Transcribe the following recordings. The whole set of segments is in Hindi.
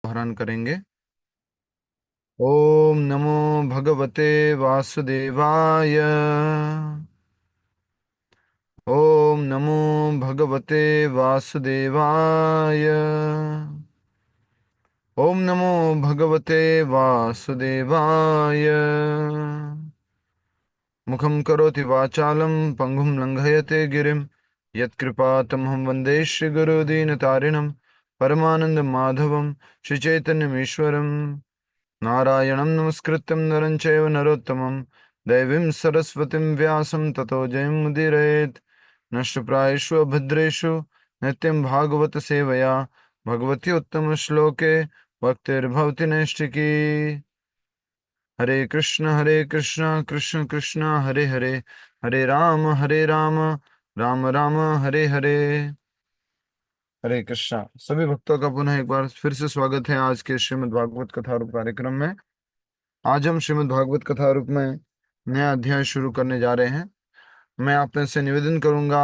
दोहरान करेंगे। ओम नमो भगवते वासुदेवाय। ओम नमो भगवते वासुदेवाय। ओम नमो भगवते वासुदेवाय। मुखं करोति वाचालं पंगुं लंघयते गिरिं यत्कृपातमहं वन्दे श्रीगुरुदीनतारिणं परमानन्दं माधवं श्रीचैतन्यमीश्वरम् नारायणं नमस्कृत्यं नरं चैव नरोत्तमं दैवीं सरस्वतीं व्यासं ततो जयमुदीरयेत्। नष्टप्रायेषु अभद्रेषु नित्यं भागवत सेवया भगवती उत्तमश्लोके भक्तिर्भवति नैष्टिकी। हरे कृष्ण कृष्ण कृष्ण हरे हरे, हरे राम राम राम हरे हरे। हरे कृष्णा। सभी भक्तों का पुनः एक बार फिर से स्वागत है आज के श्रीमद् भागवत कथा रूप कार्यक्रम में। आज हम श्रीमद् भागवत कथा रूप में नया अध्याय शुरू करने जा रहे हैं। मैं आपने से निवेदन करूंगा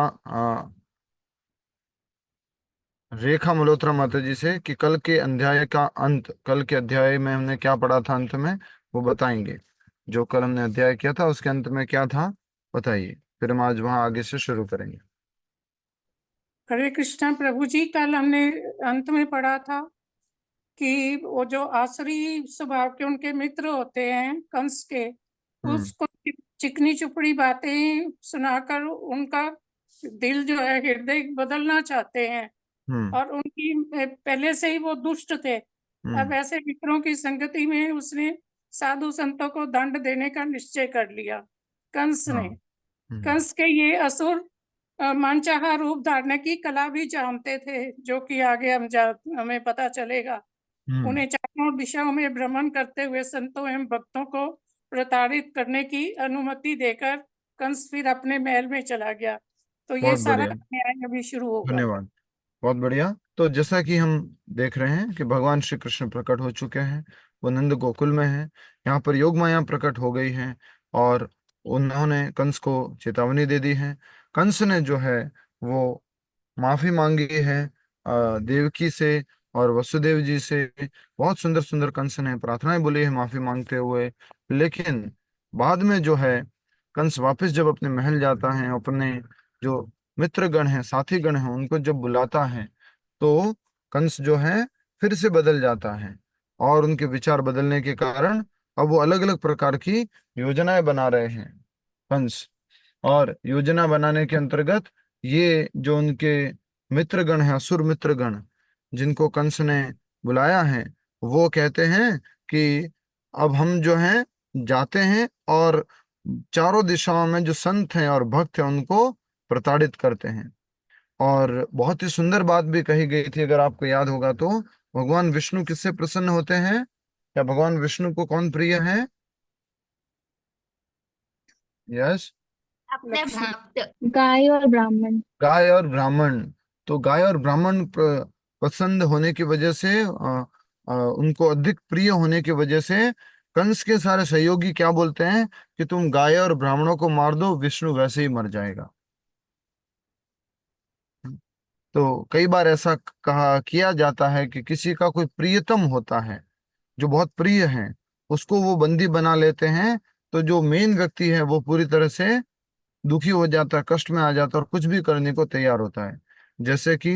रेखा मल्होत्रा माता जी से कि कल के अध्याय का अंत, कल के अध्याय में हमने क्या पढ़ा था अंत में वो बताएंगे। जो कल हमने अध्याय किया था उसके अंत में क्या था बताइए, फिर हम आज वहां आगे से शुरू करेंगे। हरे कृष्णा प्रभु जी, कल हमने अंत में पढ़ा था कि वो जो आसुरी स्वभाव के उनके मित्र होते हैं कंस के, उसको चिकनी चुपड़ी बातें सुनाकर उनका दिल जो है हृदय बदलना चाहते हैं। और उनकी पहले से ही वो दुष्ट थे। अब ऐसे मित्रों की संगति में उसने साधु संतों को दंड देने का निश्चय कर लिया कंस ने। कंस के ये असुर मनचाहा रूप धारने की कला भी जानते थे, जो कि आगे हमें पता चलेगा। उन्हें चारों दिशाओं में भ्रमण करते हुए संतों एवं भक्तों को प्रताड़ित करने की अनुमति देकर कंस फिर अपने महल में चला गया। तो ये बहुत सारा बढ़िया, न्याय अभी शुरू होगा। धन्यवाद। बहुत बढ़िया। तो जैसा कि हम देख रहे हैं कि भगवान श्री कृष्ण प्रकट हो चुके हैं, वो नंद गोकुल में है। यहाँ पर योग माया प्रकट हो गई है और उन्होंने कंस को चेतावनी दे दी है। कंस ने जो है वो माफी मांगी है देवकी से और वसुदेव जी से। बहुत सुंदर सुंदर कंस ने प्रार्थनाएं बोली है माफी मांगते हुए। लेकिन बाद में जो है कंस वापस जब अपने महल जाता है, अपने जो मित्रगण हैं, साथी गण हैं, उनको जब बुलाता है तो कंस जो है फिर से बदल जाता है। और उनके विचार बदलने के कारण अब वो अलग अलग प्रकार की योजनाएं बना रहे हैं कंस। और योजना बनाने के अंतर्गत ये जो उनके मित्रगण हैं, असुर मित्रगण जिनको कंस ने बुलाया है, वो कहते हैं कि अब हम जो हैं जाते हैं और चारों दिशाओं में जो संत हैं और भक्त हैं उनको प्रताड़ित करते हैं। और बहुत ही सुंदर बात भी कही गई थी, अगर आपको याद होगा तो भगवान विष्णु किससे प्रसन्न होते हैं, या भगवान विष्णु को कौन प्रिय है? यस, अपने लक्ष्मी। भक्त गाय और ब्राह्मण। गाय और ब्राह्मण। तो गाय और ब्राह्मण पसंद होने की वजह से उनको अधिक प्रिय होने की वजह से कंस के सारे सहयोगी क्या बोलते हैं कि तुम गाय और ब्राह्मणों को मार दो, विष्णु वैसे ही मर जाएगा। तो कई बार ऐसा कहा किया जाता है कि किसी का कोई प्रियतम होता है जो बहुत प्रिय है, उसको वो बंदी बना लेते हैं। तो जो मेन व्यक्ति है वो पूरी तरह से दुखी हो जाता है, कष्ट में आ जाता है और कुछ भी करने को तैयार होता है। जैसे कि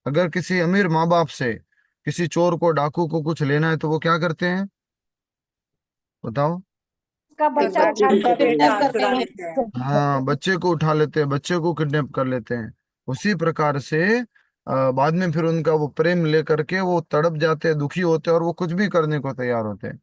अगर किसी अमीर माँ बाप से किसी चोर को, डाकू को कुछ लेना है तो वो क्या करते हैं बताओ? का बच्चा उठा के किडनैप करते हैं। हाँ, बच्चे को उठा लेते हैं, बच्चे को किडनैप कर लेते हैं। उसी प्रकार से बाद में फिर उनका वो प्रेम लेकर के वो तड़प जाते हैं, दुखी होते हैं और वो कुछ भी करने को तैयार होते हैं।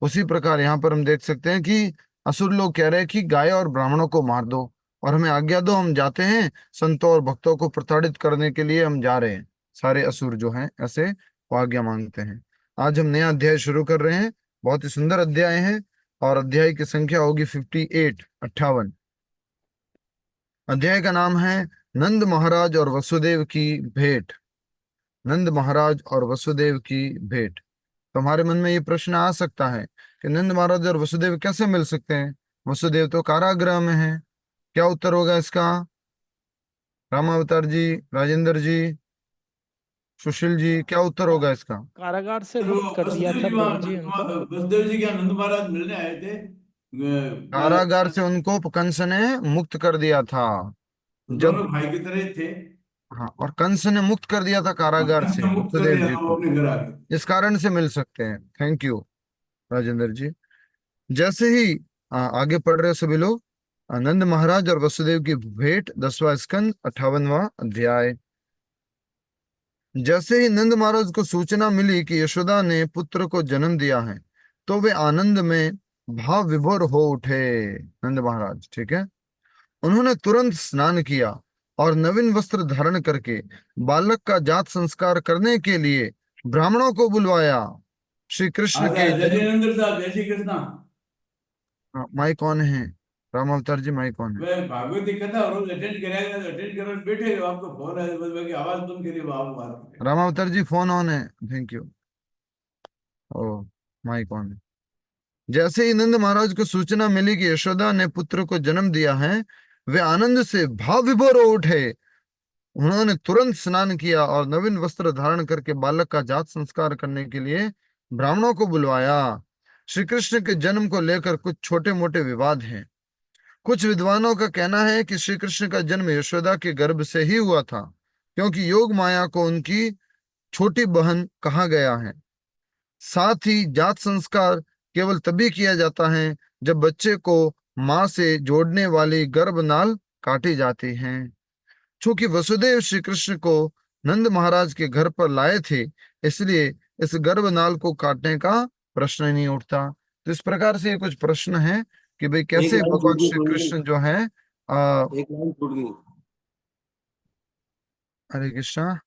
उसी प्रकार यहाँ पर हम देख सकते हैं कि असुर लोग कह रहे हैं कि गाय और ब्राह्मणों को मार दो और हमें आज्ञा दो, हम जाते हैं संतों और भक्तों को प्रताड़ित करने के लिए हम जा रहे हैं। सारे असुर जो हैं ऐसे वो आज्ञा मांगते हैं। आज हम नया अध्याय शुरू कर रहे हैं। बहुत ही सुंदर अध्याय है और अध्याय की संख्या होगी 58, 58। अध्याय का नाम है नंद महाराज और वसुदेव की भेंट। नंद महाराज और वसुदेव की भेंट। तुम्हारे मन में ये प्रश्न आ सकता है कि नंद महाराज और वसुदेव कैसे मिल सकते हैं, वसुदेव तो कारागृह में है। क्या उत्तर होगा इसका? रामावतार जी, राजेंद्र जी। सुशील जी क्या उत्तर होगा इसका? कारागार से तो मुक्त कर दिया वसुदेव था जी प्रभु जी उनको। वसुदेव जी के आनंद महाराज मिलने आए थे कारागार से उनको कंस ने मुक्त कर दिया था। जब, दोनों भाई की तरह थे। हाँ, और कंस ने मुक्त कर दिया था कारागार कंस से ने मुक्त कर वसुदेव दिया जी था, वो को। अपने घर आ गए। इस कारण से मिल सकते हैं। थैंक यू राजेंद्र जी। जैसे ही आगे पढ़ रहे सभी लोग, नंद महाराज और वसुदेव की भेंट, 10वां स्कंद 58वां अध्याय। जैसे ही नंद महाराज को सूचना मिली कि यशोदा ने पुत्र को जन्म दिया है, तो वे आनंद में भाव विभोर हो उठे। नंद महाराज, ठीक है। उन्होंने तुरंत स्नान किया और नवीन वस्त्र धारण करके बालक का जात संस्कार करने के लिए ब्राह्मणों को बुलवाया। श्री कृष्ण अच्छा, के जय जन्म, जयेंद्र साहब, जय श्री कृष्णा। माई कौन है? राम अवतार जी, माई कौन है? वह भागवती कथा रोज अटेंड करेगा, तो अटेंड करो, बैठे हो, आपको फोन है, बस बाकी आवाज बंद करिए, आप बात करें। राम अवतार जी फोन ऑन है। Thank you. ओ, माई कौन है? जैसे ही नंद महाराज को सूचना मिली कि यशोदा ने पुत्र को जन्म दिया है, वे आनंद से भाव विभोर हो उठे। उन्होंने तुरंत स्नान किया और नवीन वस्त्र धारण करके बालक का जात संस्कार करने के लिए ब्राह्मणों को बुलवाया। श्री कृष्ण के जन्म को लेकर कुछ छोटे मोटे विवाद हैं। कुछ विद्वानों का कहना है कि श्री कृष्ण का जन्म यशोदा के गर्भ से ही हुआ था, क्योंकि योग माया को उनकी छोटी बहन कहा गया है। साथ ही जात संस्कार केवल तभी किया जाता है जब बच्चे को मां से जोड़ने वाली गर्भनाल काटी जाती है। चूंकि वसुदेव श्री कृष्ण को नंद महाराज के घर पर लाए थे, इसलिए इस गर्भनाल को काटने का प्रश्न ही नहीं उठता। तो इस प्रकार से ये कुछ प्रश्न है कि भाई एक कैसे लाइन भगवान छूट गई, श्री कोई नहीं। कृष्ण जो है एक लाइन छूट गई। हरे कृष्णा,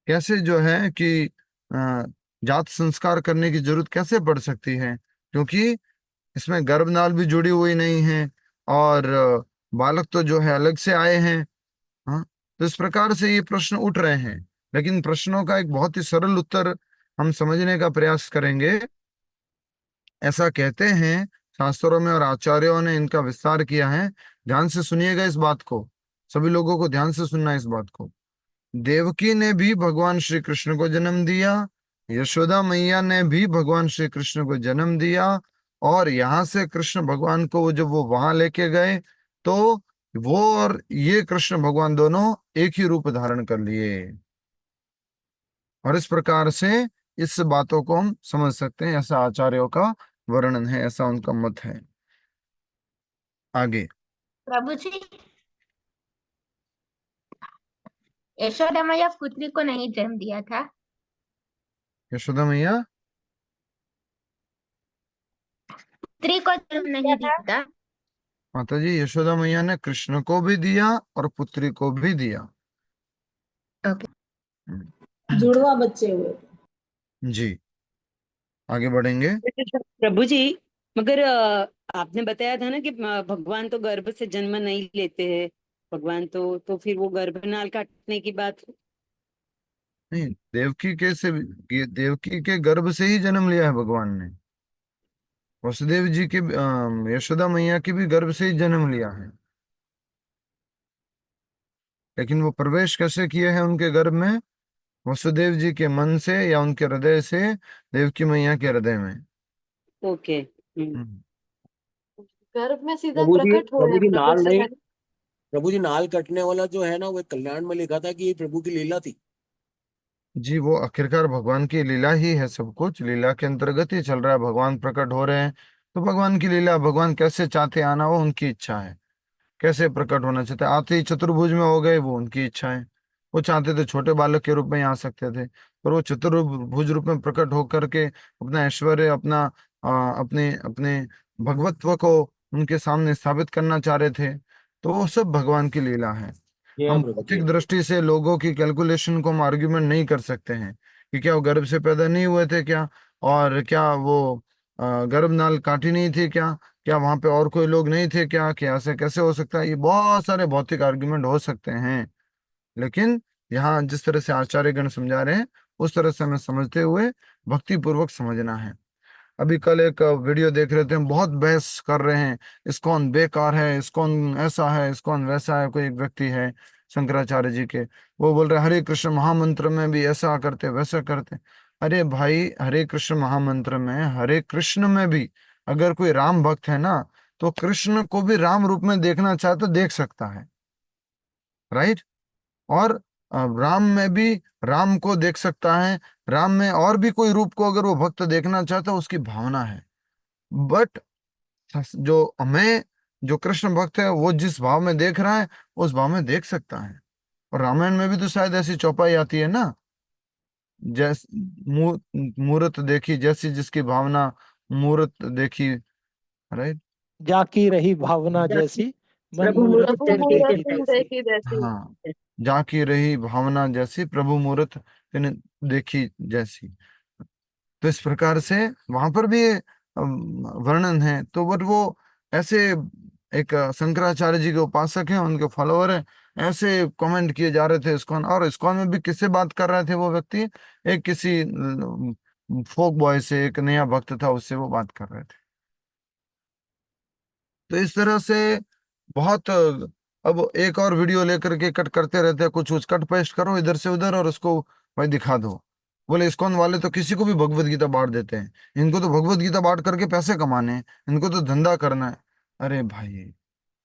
कैसे जो है कि अ, जात संस्कार करने की जरूरत कैसे पड़ सकती है, क्योंकि इसमें गर्भनाल भी जुड़ी हुई नहीं है और बालक तो जो है अलग से आए हैं। हाँ, तो इस प्रकार से ये प्रश्न उठ रहे हैं। लेकिन प्रश्नों का एक बहुत ही सरल उत्तर हम समझने का प्रयास करेंगे। ऐसा कहते हैं शास्त्रों में और आचार्यों ने इनका विस्तार किया है। ध्यान से सुनिएगा इस बात को, सभी लोगों को ध्यान से सुनना है इस बात को। देवकी ने भी भगवान श्री कृष्ण को जन्म दिया, यशोदा मैया ने भी भगवान श्री कृष्ण को जन्म दिया, और यहाँ से कृष्ण भगवान को जब वो वहां लेके गए, तो वो और ये कृष्ण भगवान दोनों एक ही रूप धारण कर लिए। और इस प्रकार से इस बातों को हम समझ सकते हैं। ऐसा आचार्यों का वर्णन है, ऐसा उनका मत है। आगे, प्रभु जी, यशोदा मैया पुत्री को नहीं जन्म दिया था। यशोदा मैया पुत्री को जन्म नहीं दिया था। माता जी, यशोदा मैया ने कृष्ण को भी दिया और पुत्री को भी दिया। ओके। जुड़वा बच्चे हुए थे। जी, आगे बढ़ेंगे। प्रभु जी, मगर आपने बताया था ना कि भगवान तो गर्भ से जन्म नहीं लेते हैं। भगवान तो फिर वो गर्भनाल काटने की बात। नहीं, देवकी के से, ये देवकी के गर्भ से ही जन्म लिया है भगवान ने। वसुदेव जी की, यशोदा मैया की भी गर्भ से ही जन्म लिया है। लेकिन वो प्रवेश कैसे किए हैं उनके गर्भ में? वसुदेव जी के मन से या उनके हृदय से देवकी मैया के हृदय में। ओके। हम्म। गर्भ में सीधा प्रभु जी, प्रकट हुए प्रभु जी प्रकट नाल से नहीं, पहले। प्रभु जी नाल कटने वाला जो है ना, वो कल्याण में लिखा था कि ये प्रभु की लीला थी। जी, वो आखिरकार भगवान की लीला ही है। सब कुछ लीला के अंतर्गत ही चल रहा है। भगवान प्रकट हो रहे हैं तो भगवान की लीला, भगवान कैसे चाहते आना वो उनकी इच्छा है। कैसे प्रकट होना चाहते, आते ही चतुर्भुज में हो गए वो उनकी इच्छा है। वो चाहते थे छोटे बालक के रूप में ही आ सकते थे, पर वो चतुर्भुज रूप में प्रकट होकर के अपना ऐश्वर्य, अपना अपने अपने भगवत्व को उनके सामने स्थापित करना चाह रहे थे। तो वो सब भगवान की लीला है। हम प्रभु जी। भौतिक दृष्टि से लोगों की कैलकुलेशन को हम आर्ग्यूमेंट नहीं कर सकते हैं कि क्या वो गर्भ से पैदा नहीं हुए थे क्या, और क्या वो गर्भनाल काटी नहीं थी क्या, क्या वहां पे और कोई लोग नहीं थे क्या, क्या ऐसे कैसे हो सकता है। ये बहुत सारे भौतिक आर्ग्यूमेंट हो सकते हैं। लेकिन यहाँ जिस तरह से आचार्यगण समझा रहे हैं, उस तरह से हमें समझते हुए भक्ति पूर्वक समझना है। अभी कल एक वीडियो देख रहे थे, हम बहुत बहस कर रहे हैं, इस्कॉन बेकार है, इस्कॉन ऐसा है, इस्कॉन वैसा है। कोई एक व्यक्ति है शंकराचार्य जी के, वो बोल रहे हरे कृष्ण महामंत्र में भी ऐसा करते वैसा करते। अरे भाई, हरे कृष्ण महामंत्र में, हरे कृष्ण में भी अगर कोई राम भक्त है ना, तो कृष्ण को भी राम रूप में देखना चाहे तो देख सकता है, राइट। और राम में भी राम को देख सकता है, राम में और भी कोई रूप को अगर वो भक्त देखना चाहता है, उसकी भावना है। बट जो हमें, जो कृष्ण भक्त है, वो जिस भाव में देख रहा है उस भाव में देख सकता है। और रामायण में भी तो शायद ऐसी चौपाई आती है ना, जैस मूरत देखी जैसी जिसकी भावना, मूरत देखी, राइट। जाकी रही भावना जैसी, मन प्रभु मूरत मूरत प्रभु तिन देखी मूरत देखी तुम तैसी। देखी जैसी। हाँ, जाकी रही भावना जैसी, प्रभु मूरत तिन देखी जैसी। तो इस प्रकार से वहां पर भी वर्णन है। तो बट वो ऐसे एक शंकराचार्य जी के उपासक हैं, उनके फॉलोअर हैं, ऐसे कमेंट किए जा रहे थे इस्कॉन। और इस्कॉन में भी किससे बात कर रहे थे वो व्यक्ति, एक किसी फोक बॉय से, एक नया भक्त था, उससे वो बात कर रहे थे। तो इस तरह से बहुत अब एक और वीडियो लेकर के कट करते रहते हैं, कुछ कट पेस्ट करो इधर से उधर और उसको भाई दिखा दो। बोले इस्कॉन वाले तो किसी को भी भगवत गीता बांट देते हैं, इनको तो भगवत गीता बांट करके पैसे कमाने हैं, इनको तो धंधा करना है। अरे भाई,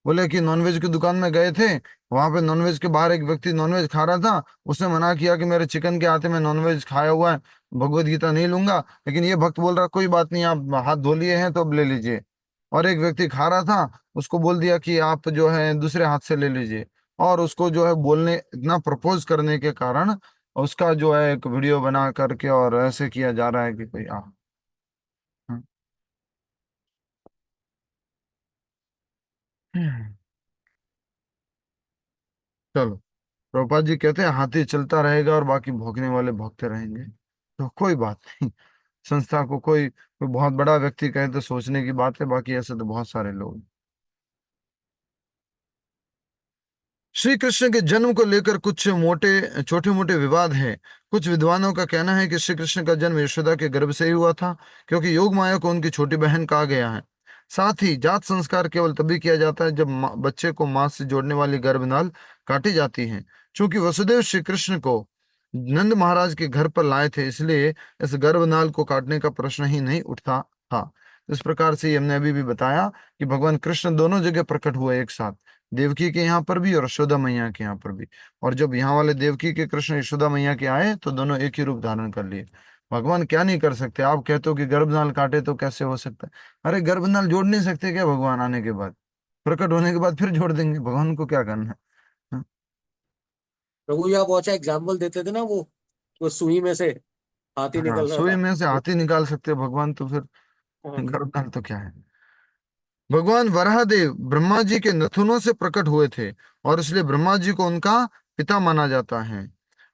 बोले कि नॉनवेज की दुकान में गए थे, वहां पे नॉनवेज के बाहर एक व्यक्ति नॉनवेज खा रहा था, उसने मना किया कि मेरे चिकन के आटे में नॉनवेज खाया हुआ है, भगवत गीता नहीं लूंगा। लेकिन ये भक्त बोल रहा कोई बात नहीं, आप हाथ धो लिए हैं तो अब ले लीजिए। और एक व्यक्ति खा रहा था, उसको बोल दिया कि आप जो है दूसरे हाथ से ले लीजिए। और उसको जो है बोलने, इतना प्रपोज करने के कारण उसका जो है एक वीडियो बना करके और ऐसे किया जा रहा है कि कोई हाँ। चलो, प्रभुपाद जी कहते हैं हाथी चलता रहेगा और बाकी भौंकने वाले भौंकते रहेंगे, तो कोई बात नहीं। संस्था को कोई बहुत बड़ा व्यक्ति कहे तो सोचने की बात है, बाकी ऐसे तो बहुत सारे लोग। श्री कृष्ण के जन्म को लेकर कुछ छोटे मोटे विवाद है। कुछ विद्वानों का कहना है कि श्री कृष्ण का जन्म यशोदा के गर्भ से ही हुआ था, क्योंकि योग माया को उनकी छोटी बहन कहा गया है। साथ ही जात संस्कार केवल तभी किया जाता है जब बच्चे को मां से जोड़ने वाली गर्भनाल काटी जाती है। चूंकि वसुदेव श्री कृष्ण को नंद महाराज के घर पर लाए थे, इसलिए इस गर्भनाल को काटने का प्रश्न ही नहीं उठता था। इस प्रकार से हमने अभी भी बताया कि भगवान कृष्ण दोनों जगह प्रकट हुए एक साथ, देवकी के यहाँ पर भी और यशोदा मैया के यहाँ पर भी। और जब यहाँ वाले देवकी के कृष्ण यशोदा मैया के आए तो दोनों एक ही रूप धारण कर लिए। भगवान क्या नहीं कर सकते? आप कहते हो कि गर्भनाल काटे तो कैसे हो सकता है? अरे गर्भनाल जोड़ नहीं सकते क्या? भगवान आने के बाद, प्रकट होने के बाद फिर जोड़ देंगे, भगवान को क्या करना है? हाँ? प्रभु जी आप बहुत अच्छा एग्जाम्पल देते थे ना, वो सुई में से हाथी हाँ, निकल रहा सुई था। में से हाथी निकाल सकते हैं भगवान, तो फिर हाँ। गर्भनाल तो क्या है? भगवान वराहदेव ब्रह्मा जी के नथुनों से प्रकट हुए थे, और इसलिए ब्रह्मा जी को उनका पिता माना जाता है।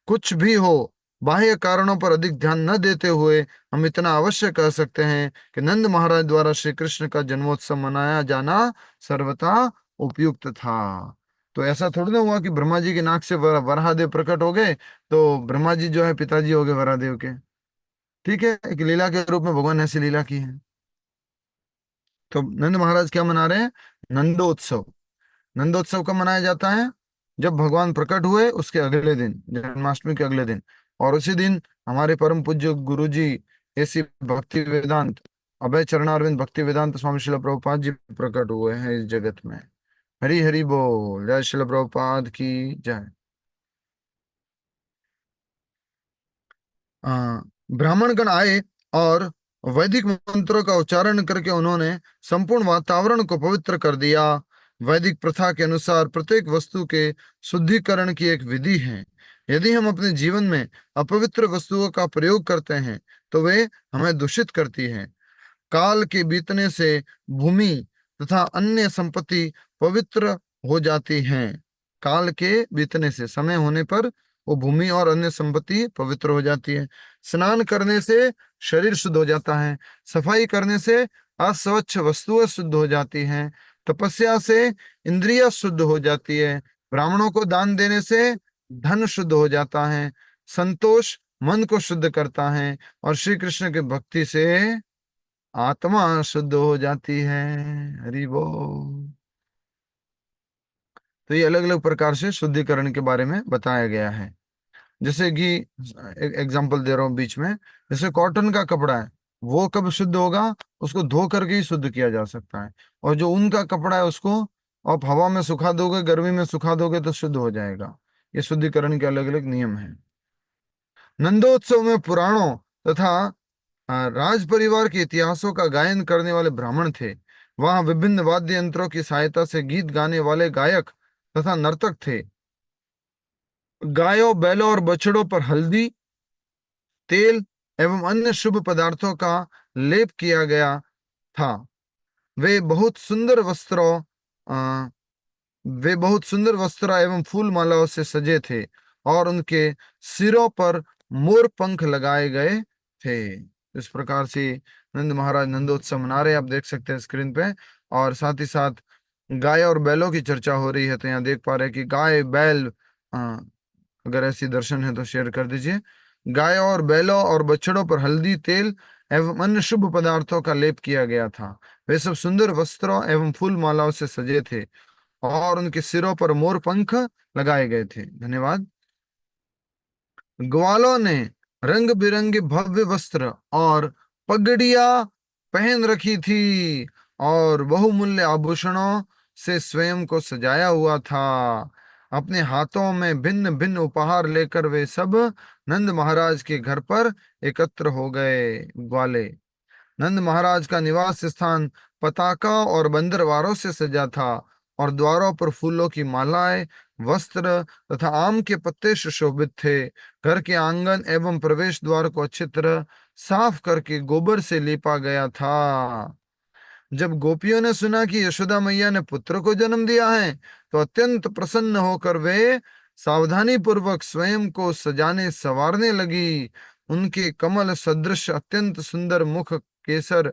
कुछ भी हो, बाह्य कारणों पर अधिक ध्यान न देते हुए हम इतना अवश्य कह सकते हैं कि नंद महाराज द्वारा श्री कृष्ण का जन्मोत्सव मनाया जाना सर्वथा उपयुक्त था। तो ऐसा थोड़ी ना हुआ कि ब्रह्मा जी के नाक से वराहदेव प्रकट हो गए तो ब्रह्मा जी जो है पिताजी हो गए वराहदेव के। ठीक है, एक लीला के रूप में भगवान ने ऐसी लीला की है। तो नंद महाराज क्या मना रहे हैं? नंदोत्सव। नंदोत्सव कब मनाया जाता है? जब भगवान प्रकट हुए उसके अगले दिन, जन्माष्टमी के अगले दिन। और उसी दिन हमारे परम पूज्य गुरु जी ऐसी भक्ति वेदांत अभय चरणारविंद भक्ति वेदांत स्वामी शिल प्रभुपाद जी प्रकट हुए हैं इस जगत में। हरि हरि बोल, जय शिल प्रभुपाद की जय। ब्राह्मण गण आए और वैदिक मंत्रों का उच्चारण करके उन्होंने संपूर्ण वातावरण को पवित्र कर दिया। वैदिक प्रथा के अनुसार प्रत्येक वस्तु के शुद्धिकरण की एक विधि है। यदि हम अपने जीवन में अपवित्र वस्तुओं का प्रयोग करते हैं तो वे हमें दूषित करती हैं। काल के बीतने से भूमि तथा अन्य संपत्ति पवित्र हो जाती हैं। काल के बीतने से, समय होने पर वो भूमि और अन्य संपत्ति पवित्र हो जाती है। स्नान करने से शरीर शुद्ध हो जाता है। सफाई करने से अस्वच्छ वस्तुएं शुद्ध हो जाती हैं। तपस्या से इंद्रियां शुद्ध हो जाती है। ब्राह्मणों को दान देने से धन शुद्ध हो जाता है। संतोष मन को शुद्ध करता है और श्री कृष्ण की भक्ति से आत्मा शुद्ध हो जाती है। हरि बोल। तो ये अलग अलग प्रकार से शुद्धिकरण के बारे में बताया गया है। जैसे कि एग्जांपल दे रहा हूं बीच में, जैसे कॉटन का कपड़ा है, वो कब शुद्ध होगा? उसको धो करके ही शुद्ध किया जा सकता है। और जो ऊन का कपड़ा है उसको आप हवा में सुखा दोगे, गर्मी में सुखा दोगे तो शुद्ध हो जाएगा। ये शुद्धिकरण के अलग अलग नियम हैं। नंदोत्सव में पुराणों तथा राज परिवार के इतिहासों का गायन करने वाले ब्राह्मण थे। वहां विभिन्न वाद्य यंत्रों की सहायता से गीत गाने वाले गायक तथा नर्तक थे। गायों, बैलों और बछड़ों पर हल्दी, तेल एवं अन्य शुभ पदार्थों का लेप किया गया था। वे बहुत सुंदर वस्त्रों अ, वे बहुत सुंदर वस्त्र एवं फूल मालाओं से सजे थे और उनके सिरों पर मोर पंख लगाए गए थे। इस प्रकार से नंद महाराज नंदोत्सव मना रहे हैं, आप देख सकते हैं स्क्रीन पे। और साथ ही साथ गाय और बैलों की चर्चा हो रही है, तो यहाँ देख पा रहे हैं कि गाय बैल, अगर ऐसी दर्शन है तो शेयर कर दीजिए। गाय और बैलों और बछड़ों पर हल्दी, तेल एवं अन्य शुभ पदार्थों का लेप किया गया था। वे सब सुंदर वस्त्रों एवं फूल मालाओं से सजे थे और उनके सिरों पर मोर पंख लगाए गए थे। धन्यवाद। ग्वालों ने रंग बिरंगे भव्य वस्त्र और पगड़ियां पहन रखी थी और बहुमूल्य आभूषणों से स्वयं को सजाया हुआ था। अपने हाथों में भिन्न भिन्न उपहार लेकर वे सब नंद महाराज के घर पर एकत्र हो गए। ग्वाले, नंद महाराज का निवास स्थान पताका और बंदरवारों से सजा था और द्वारों पर फूलों की मालाएं, वस्त्र तथा आम के पत्ते सुशोभित थे। घर के आंगन एवं प्रवेश द्वार को अच्छी तरह साफ करके गोबर से लीपा गया था। जब गोपियों ने सुना कि यशोदा मैया ने पुत्र को जन्म दिया है तो अत्यंत प्रसन्न होकर वे सावधानी पूर्वक स्वयं को सजाने संवारने लगी। उनके कमल सदृश अत्यंत सुंदर मुख केसर,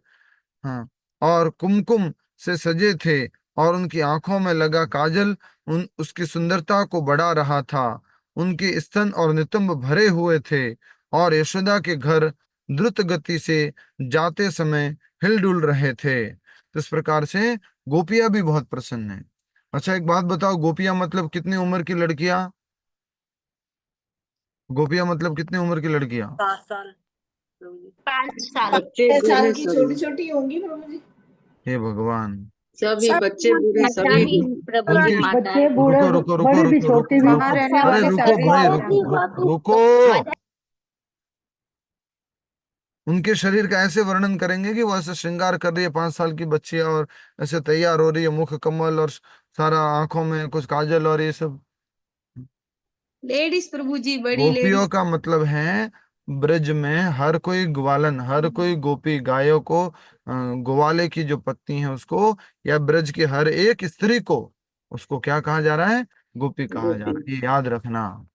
हाँ, और कुमकुम से सजे थे और उनकी आंखों में लगा काजल उन उसकी सुंदरता को बढ़ा रहा था। उनके स्तन और नितंब भरे हुए थे और यशोदा के घर द्रुत गति से जाते समय हिलडुल रहे थे। तो इस प्रकार से गोपियां भी बहुत प्रसन्न है। अच्छा, एक बात बताओ, गोपियां मतलब कितनी उम्र की लड़कियां? गोपियां मतलब कितनी उम्र की लड़कियां? 7 साल प्रभु जी। 5 साल। बच्चे 6 साल बूढ़े की सभी छोटी छोटी होंगी प्रभु जी। हे भगवान। सभी सब बच्चे बूढ़े अच्छा सभी ही प्रभु उनके जी माता बच्चे है। बूढ़े रुको रुको रुको बड़े भी रुको छोटे रुको भी रुको, रहने अरे वाले रुको सारे भाई, इंसान रुको। उनके शरीर का ऐसे वर्णन करेंगे कि वो ऐसे श्रृंगार कर रही है 5 साल की बच्ची और ऐसे तैयार हो रही है, मुख कमल और सारा आंखों में कुछ काजल और ये सब। लेडीज प्रभु जी, बड़ी गोपियों लेडीज। का मतलब है ब्रज में हर कोई ग्वालन, हर कोई गोपी गायों को, ग्वाले की जो पत्नी है उसको, या ब्रज की हर एक स्त्री को, उसको क्या कहा जा रहा है? गोपी कहा जा गोपी। रहा है। ये याद रखना।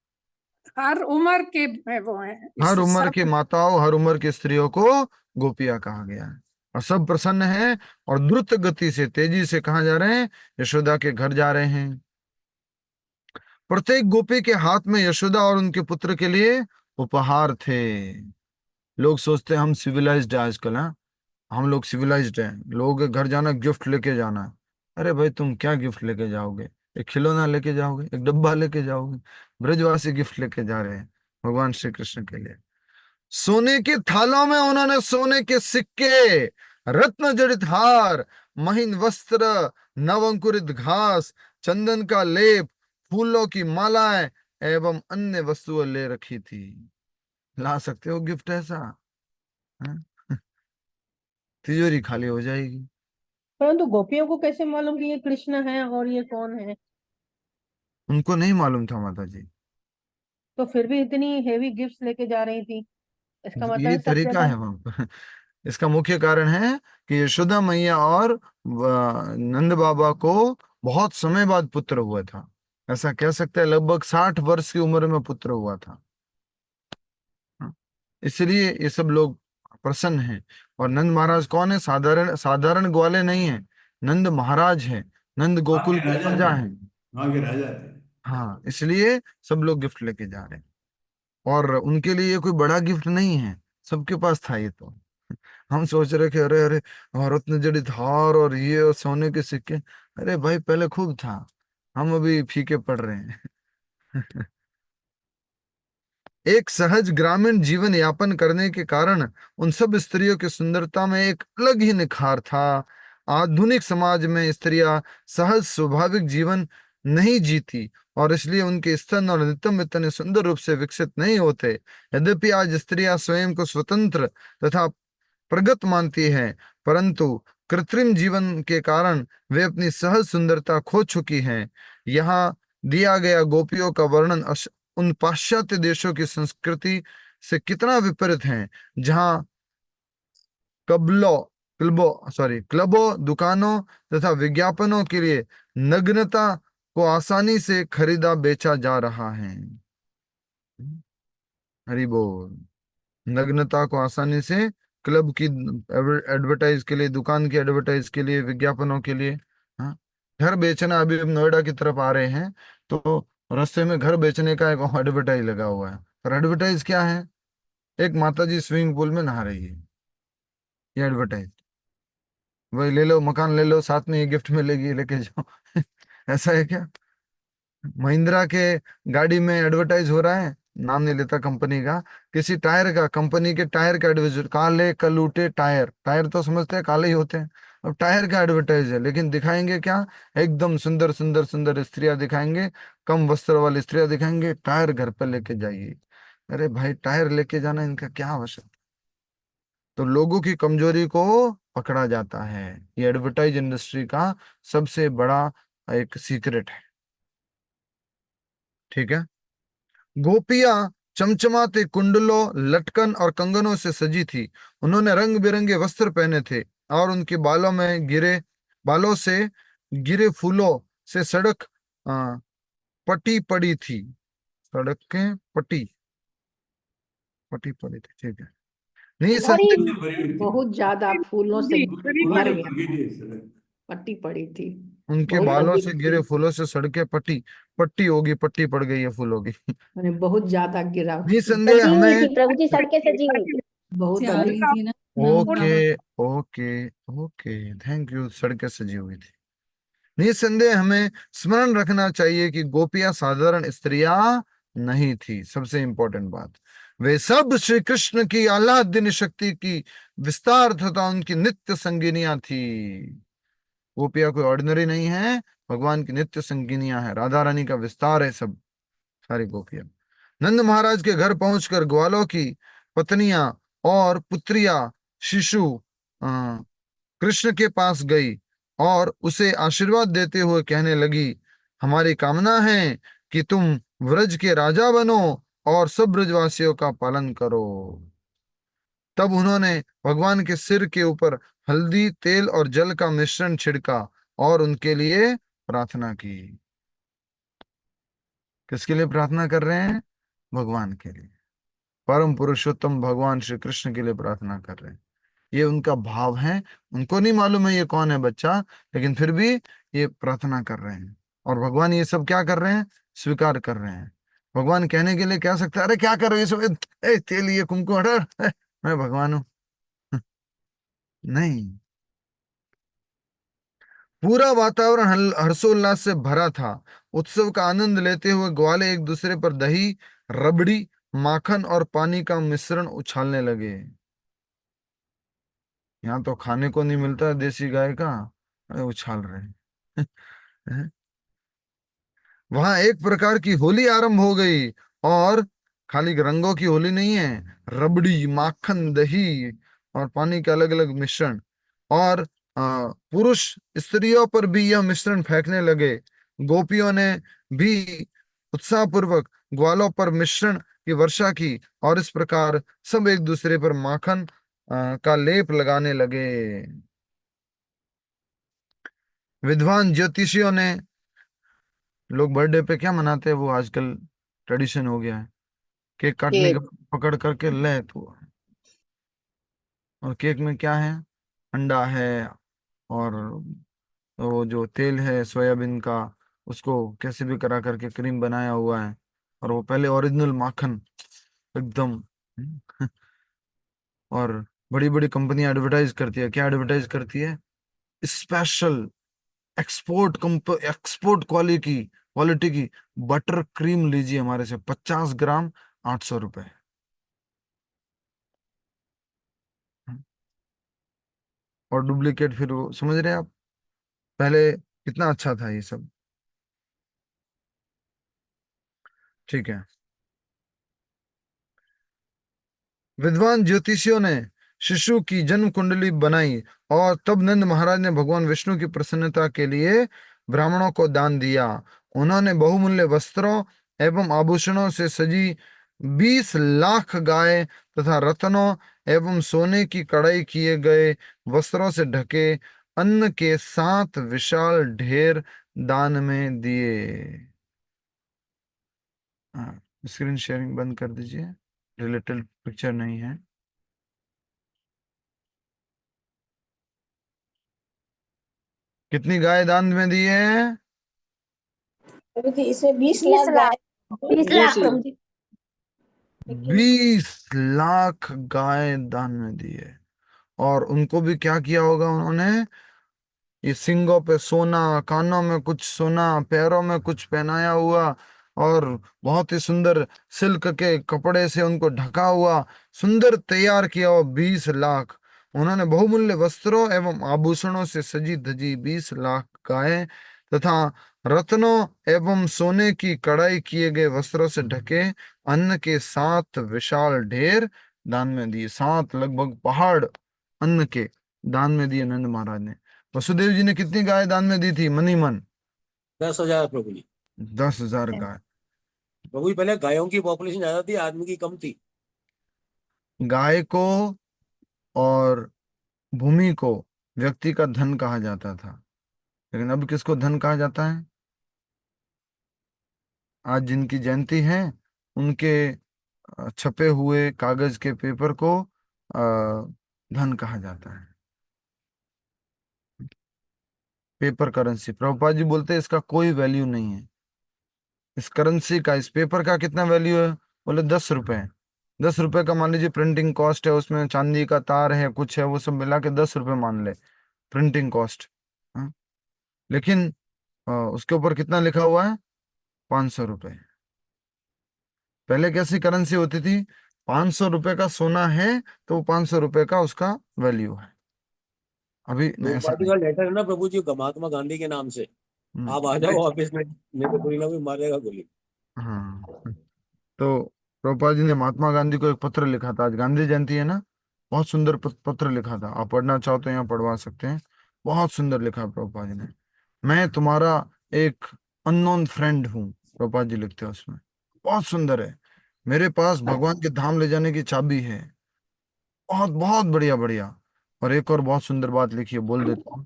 हर उम्र के वो हैं, हर इस उम्र की सब माताओं, हर उम्र की स्त्रियों को गोपियां कहा गया है। और सब प्रसन्न हैं और द्रुत गति से, तेजी से कहा जा रहे हैं, यशोदा के घर जा रहे हैं। प्रत्येक गोपी के हाथ में यशोदा और उनके पुत्र के लिए उपहार थे। लोग सोचते हैं हम सिविलाइज्ड है आजकल, हाँ, हम लोग सिविलाइज्ड हैं, लोगों के घर जाना गिफ्ट लेके जाना है। अरे भाई, तुम क्या गिफ्ट लेके जाओगे? एक खिलौना लेके जाओगे, एक डब्बा लेके जाओगे? ब्रजवासी गिफ्ट लेके जा रहे हैं भगवान श्री कृष्ण के लिए। सोने के थालों में उन्होंने सोने के सिक्के, रत्न जड़ित हार, महीन वस्त्र, नवंकुरित घास, चंदन का लेप, फूलों की मालाएं एवं अन्य वस्तुएं ले रखी थी। ला सकते हो गिफ्ट ऐसा? हाँ? तिजोरी खाली हो जाएगी। परंतु गोपियों को कैसे मालूम कि ये कृष्ण है और ये कौन है? उनको नहीं मालूम था माता जी। तो फिर भी इतनी हेवी गिफ्ट्स लेके जा रही थी, इसका मतलब यही है तरीका सभ्यता। है वहां पर। इसका मुख्य कारण है कि यशोदा मैया और नंद बाबा को बहुत समय बाद पुत्र हुआ था। ऐसा कह सकते हैं लगभग 60 वर्ष की उम्र में पुत्र हुआ था। हाँ, इसलिए ये सब लोग प्रसन्न हैं। और नंद महाराज कौन है? साधारण साधारण ग्वाले नहीं है, नंद महाराज है, नंद वहाँ गोकुल के के राजा राजा थे। हैं। वहाँ के राजा थे। हाँ, इसलिए सब लोग गिफ्ट लेके जा रहे हैं। और उनके लिए कोई बड़ा गिफ्ट नहीं है, सबके पास था ये तो। हम सोच रहे कि अरे अरे, औरत ने जड़ी धार और ये और सोने के सिक्के। अरे भाई पहले खूब था, हम अभी फीके पड़ रहे हैं। एक सहज ग्रामीण जीवन यापन करने के कारण उन सब स्त्रियों की सुंदरता में एक अलग ही निखार था। आधुनिक समाज में स्त्रियां सहज स्वाभाविक जीवन नहीं जीती, और इसलिए उनके स्तन और नितंब इतने सुंदर रूप से विकसित नहीं होते। यद्यपि आज स्त्रियां स्वयं को स्वतंत्र तथा प्रगत मानती हैं, परंतु कृत्रिम जीवन के कारण वे अपनी सहज सुंदरता खो चुकी हैं। यहाँ दिया गया गोपियों का वर्णन उन पाश्चात्य देशों की संस्कृति से कितना विपरीत है, जहाँ क्लबों, दुकानों तथा विज्ञापनों के लिए नग्नता को आसानी से खरीदा बेचा जा रहा है। हरि बोल। नग्नता को आसानी से क्लब की एडवर्टाइज के लिए, दुकान की एडवर्टाइज के लिए, विज्ञापनों के लिए। हाँ, घर बेचना, अभी हम नोएडा की तरफ आ रहे हैं तो रास्ते में घर बेचने का एक एडवर्टाइज लगा हुआ है। और एडवर्टाइज क्या है? एक माताजी स्विमिंग पूल में नहा रही है, ये एडवर्टाइज। वही ले लो, मकान ले लो, साथ में ये गिफ्ट मिलेगी, लेके जाओ। ऐसा है क्या? महिंद्रा के गाड़ी में एडवर्टाइज हो रहा है, नाम नहीं लेता कंपनी का, किसी टायर का, कंपनी के टायर का एडवर्टाइज, काले कलूटे टायर। टायर तो समझते हैं काले ही होते हैं, अब टायर का एडवर्टाइज है, लेकिन दिखाएंगे क्या? एकदम सुंदर सुंदर सुंदर स्त्रियां दिखाएंगे, कम वस्त्र वाली स्त्रियां दिखाएंगे, टायर घर पर लेके जाइए। अरे भाई, टायर लेके जाना इनका क्या आवश्यक? तो लोगों की कमजोरी को पकड़ा जाता है। ये एडवर्टाइज इंडस्ट्री का सबसे बड़ा एक सीक्रेट है। ठीक है। गोपियां चमचमाते कुंडलों, लटकन और कंगनों से सजी थी। उन्होंने रंग बिरंगे वस्त्र पहने थे और उनके बालों से गिरे फूलों से सड़क पटी पड़ी थी। सड़कें पटी पटी पड़ी थी। ठीक है। नहीं भरी संदेह, भरी हुई थी, बहुत ज्यादा फूलों से फूलों भर से गया, भर गई थी सड़क। पट्टी पड़ी थी, उनके बहुत बालों रंगीन से थी, गिरे फूलों से सड़कें पट्टी पट्टी होगी, पट्टी पड़ गई है फूलों की। मैंने बहुत ज्यादा गिरा, निसंदेह सजी हुई हमें, थी प्रभु जी, सड़कें सजी हुई थी। बहुत श्याम अधिक। का okay okay okay, thank you, सड़कें सजी हुई थी। निसंदेह हमें स्मरण रखना चाहिए कि गोपियां साधारण स्त्रियां नहीं थी। सबसे इंपॉर्टेंट बात, वे सब श्री कृष्ण की आह्लादिनी शक्ति की विस्तार तथा उनकी नित्य संगिनियां थी। गोपियां कोई ऑर्डिनरी नहीं है, भगवान की नित्य संगिनियां है, राधा रानी का विस्तार है सब, सारी गोपियां। नंद महाराज के घर पहुंचकर ग्वालों की पत्नियां और पुत्रियां शिशु कृष्ण के पास गई और उसे आशीर्वाद देते हुए कहने लगी, हमारी कामना है कि तुम व्रज के राजा बनो और सब ब्रजवासियों का पालन करो। तब उन्होंने भगवान के सिर के ऊपर हल्दी, तेल और जल का मिश्रण छिड़का और उनके लिए प्रार्थना की। किसके लिए प्रार्थना कर रहे हैं? भगवान के लिए, परम पुरुषोत्तम भगवान श्री कृष्ण के लिए प्रार्थना कर रहे हैं। ये उनका भाव है। उनको नहीं मालूम है ये कौन है बच्चा, लेकिन फिर भी ये प्रार्थना कर रहे हैं। और भगवान ये सब क्या कर रहे हैं? स्वीकार कर रहे हैं। भगवान कहने के लिए कह सकते हैं, अरे क्या कर रहे हो ये सब, तेल, ये कुमकुम हटा, मैं भगवान हूं। नहीं, पूरा वातावरण हर्षोल्लास से भरा था। उत्सव का आनंद लेते हुए ग्वाले एक दूसरे पर दही, रबड़ी, माखन और पानी का मिश्रण उछालने लगे। यहाँ तो खाने को नहीं मिलता है देसी गाय का, अरे उछाल रहे हैं। वहां एक प्रकार की होली आरंभ हो गई, और खाली रंगों की होली नहीं है, रबड़ी, माखन, दही और पानी के अलग अलग मिश्रण। और पुरुष स्त्रियों पर भी यह मिश्रण फेंकने लगे। गोपियों ने भी उत्साहपूर्वक ग्वालों पर मिश्रण की वर्षा की, और इस प्रकार सब एक दूसरे पर माखन का लेप लगाने लगे। विद्वान ज्योतिषियों ने, लोग बर्थडे पे क्या मनाते हैं, वो आजकल ट्रेडिशन हो गया है, केक काटने का केक, पकड़ करके ले तो, और केक में क्या है? अंडा है, और वो जो तेल है सोयाबीन का, उसको कैसे भी करा करके क्रीम बनाया हुआ है, और वो पहले ओरिजिनल माखन एकदम। और बड़ी बड़ी कंपनियां एडवर्टाइज करती है, क्या एडवर्टाइज करती है? स्पेशल एक्सपोर्ट क्वालिटी की बटर क्रीम लीजिए हमारे से, 50 ग्राम 800 रुपए। और डुप्लीकेट, फिर वो समझ रहे हैं आप, पहले कितना अच्छा था ये सब। ठीक है। विद्वान ज्योतिषियों ने शिशु की जन्म कुंडली बनाई और तब नंद महाराज ने भगवान विष्णु की प्रसन्नता के लिए ब्राह्मणों को दान दिया। उन्होंने बहुमूल्य वस्त्रों एवं आभूषणों से सजी 20 लाख गाय तथा रत्नों एवं सोने की कढ़ाई किए गए वस्त्रों से ढके अन्न के 7 विशाल ढेर दान में दिए। हाँ, स्क्रीन शेयरिंग बंद कर दीजिए, रिलेटेड पिक्चर नहीं है। कितनी गाय दान में दी है? इसमें 20 लाख गाय, 20 लाख प्रभु जी। 20 लाख गाय दान में दी है। और उनको भी क्या किया होगा उन्होंने? ये सींगों पे सोना, कानों में कुछ सोना, पैरों में कुछ पहनाया हुआ, और बहुत ही सुंदर सिल्क के कपड़े से उनको ढका हुआ, सुंदर तैयार किया हुआ 20 लाख। उन्होंने बहुमूल्य वस्त्रों एवं आभूषणों से सजी धजी 20 लाख गाय तथा रत्नों एवं सोने की कढ़ाई किए गए वस्त्रों से ढके अन्न के 7 विशाल ढेर दान में दिए। 7 लगभग पहाड़ अन्न के दान में दिए नंद महाराज ने। वसुदेव जी ने कितनी गाय दान में दी थी मनी मन? 10,000 प्रभु जी। 10,000 गाय। प्रभु जी पहले गायों की पॉपुलेशन ज्यादा थी, आदमी की कम थी। गाय को और भूमि को व्यक्ति का धन कहा जाता था, लेकिन अब किसको धन कहा जाता है? आज जिनकी जयंती है उनके छपे हुए कागज के पेपर को धन कहा जाता है, पेपर करेंसी। प्रभुपाद जी बोलते हैं इसका कोई वैल्यू नहीं है। इस करेंसी का, इस पेपर का कितना वैल्यू है? बोले 10 रुपए। 10 रुपए का मान लीजिए प्रिंटिंग कॉस्ट है, उसमें चांदी का तार है, कुछ है, वो सब मिला के 10 रुपए मान ले प्रिंटिंग कॉस्ट। हाँ? लेकिन उसके ऊपर कितना लिखा हुआ है? 500 रुपए। पहले कैसी करेंसी होती थी? 500 रुपए का सोना है तो वो 500 रुपए का उसका वैल्यू है। अभी ऐसा पार्टी नहीं। का लेटर है ना प्रभु जी, महात्मा गांधी के नाम से। आप आ जाओ ऑफिस में, नहीं तो कोई ना कोई मारेगा गोली। हाँ, तो प्रभुपाद जी ने महात्मा गांधी को एक पत्र लिखा था, आज गांधी जयंती है ना, बहुत सुंदर पत्र लिखा था। आप पढ़ना चाहो तो यहाँ पढ़वा सकते हैं, बहुत सुंदर लिखा है प्रभुपाद जी ने। मैं तुम्हारा एक अननोन फ्रेंड हूँ, प्रभुपाद जी लिखते हैं उसमें, बहुत सुंदर है। मेरे पास भगवान के धाम ले जाने की चाबी है। बहुत बहुत बढ़िया बढ़िया। और एक और बहुत सुंदर बात लिखी है, बोल देता हूँ।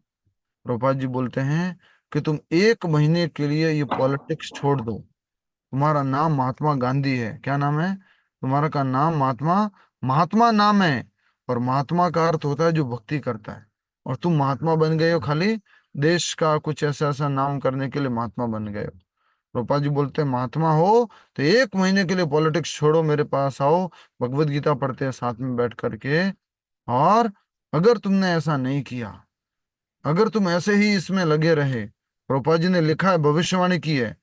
प्रभुपाद जी बोलते हैं कि तुम 1 महीने के लिए ये पॉलिटिक्स छोड़ दो। तुम्हारा नाम महात्मा गांधी है। क्या नाम है तुम्हारा? का नाम महात्मा, महात्मा नाम है। और महात्मा का अर्थ होता है जो भक्ति करता है। और तुम महात्मा बन गए हो खाली देश का कुछ ऐसा ऐसा नाम करने के लिए महात्मा बन गए हो। रूपा जी बोलते हैं महात्मा हो तो 1 महीने के लिए पॉलिटिक्स छोड़ो, मेरे पास आओ, भगवत गीता पढ़ते हैं साथ में बैठ करके। और अगर तुमने ऐसा नहीं किया, अगर तुम ऐसे ही इसमें लगे रहे, रूपा जी ने लिखा है, भविष्यवाणी की है,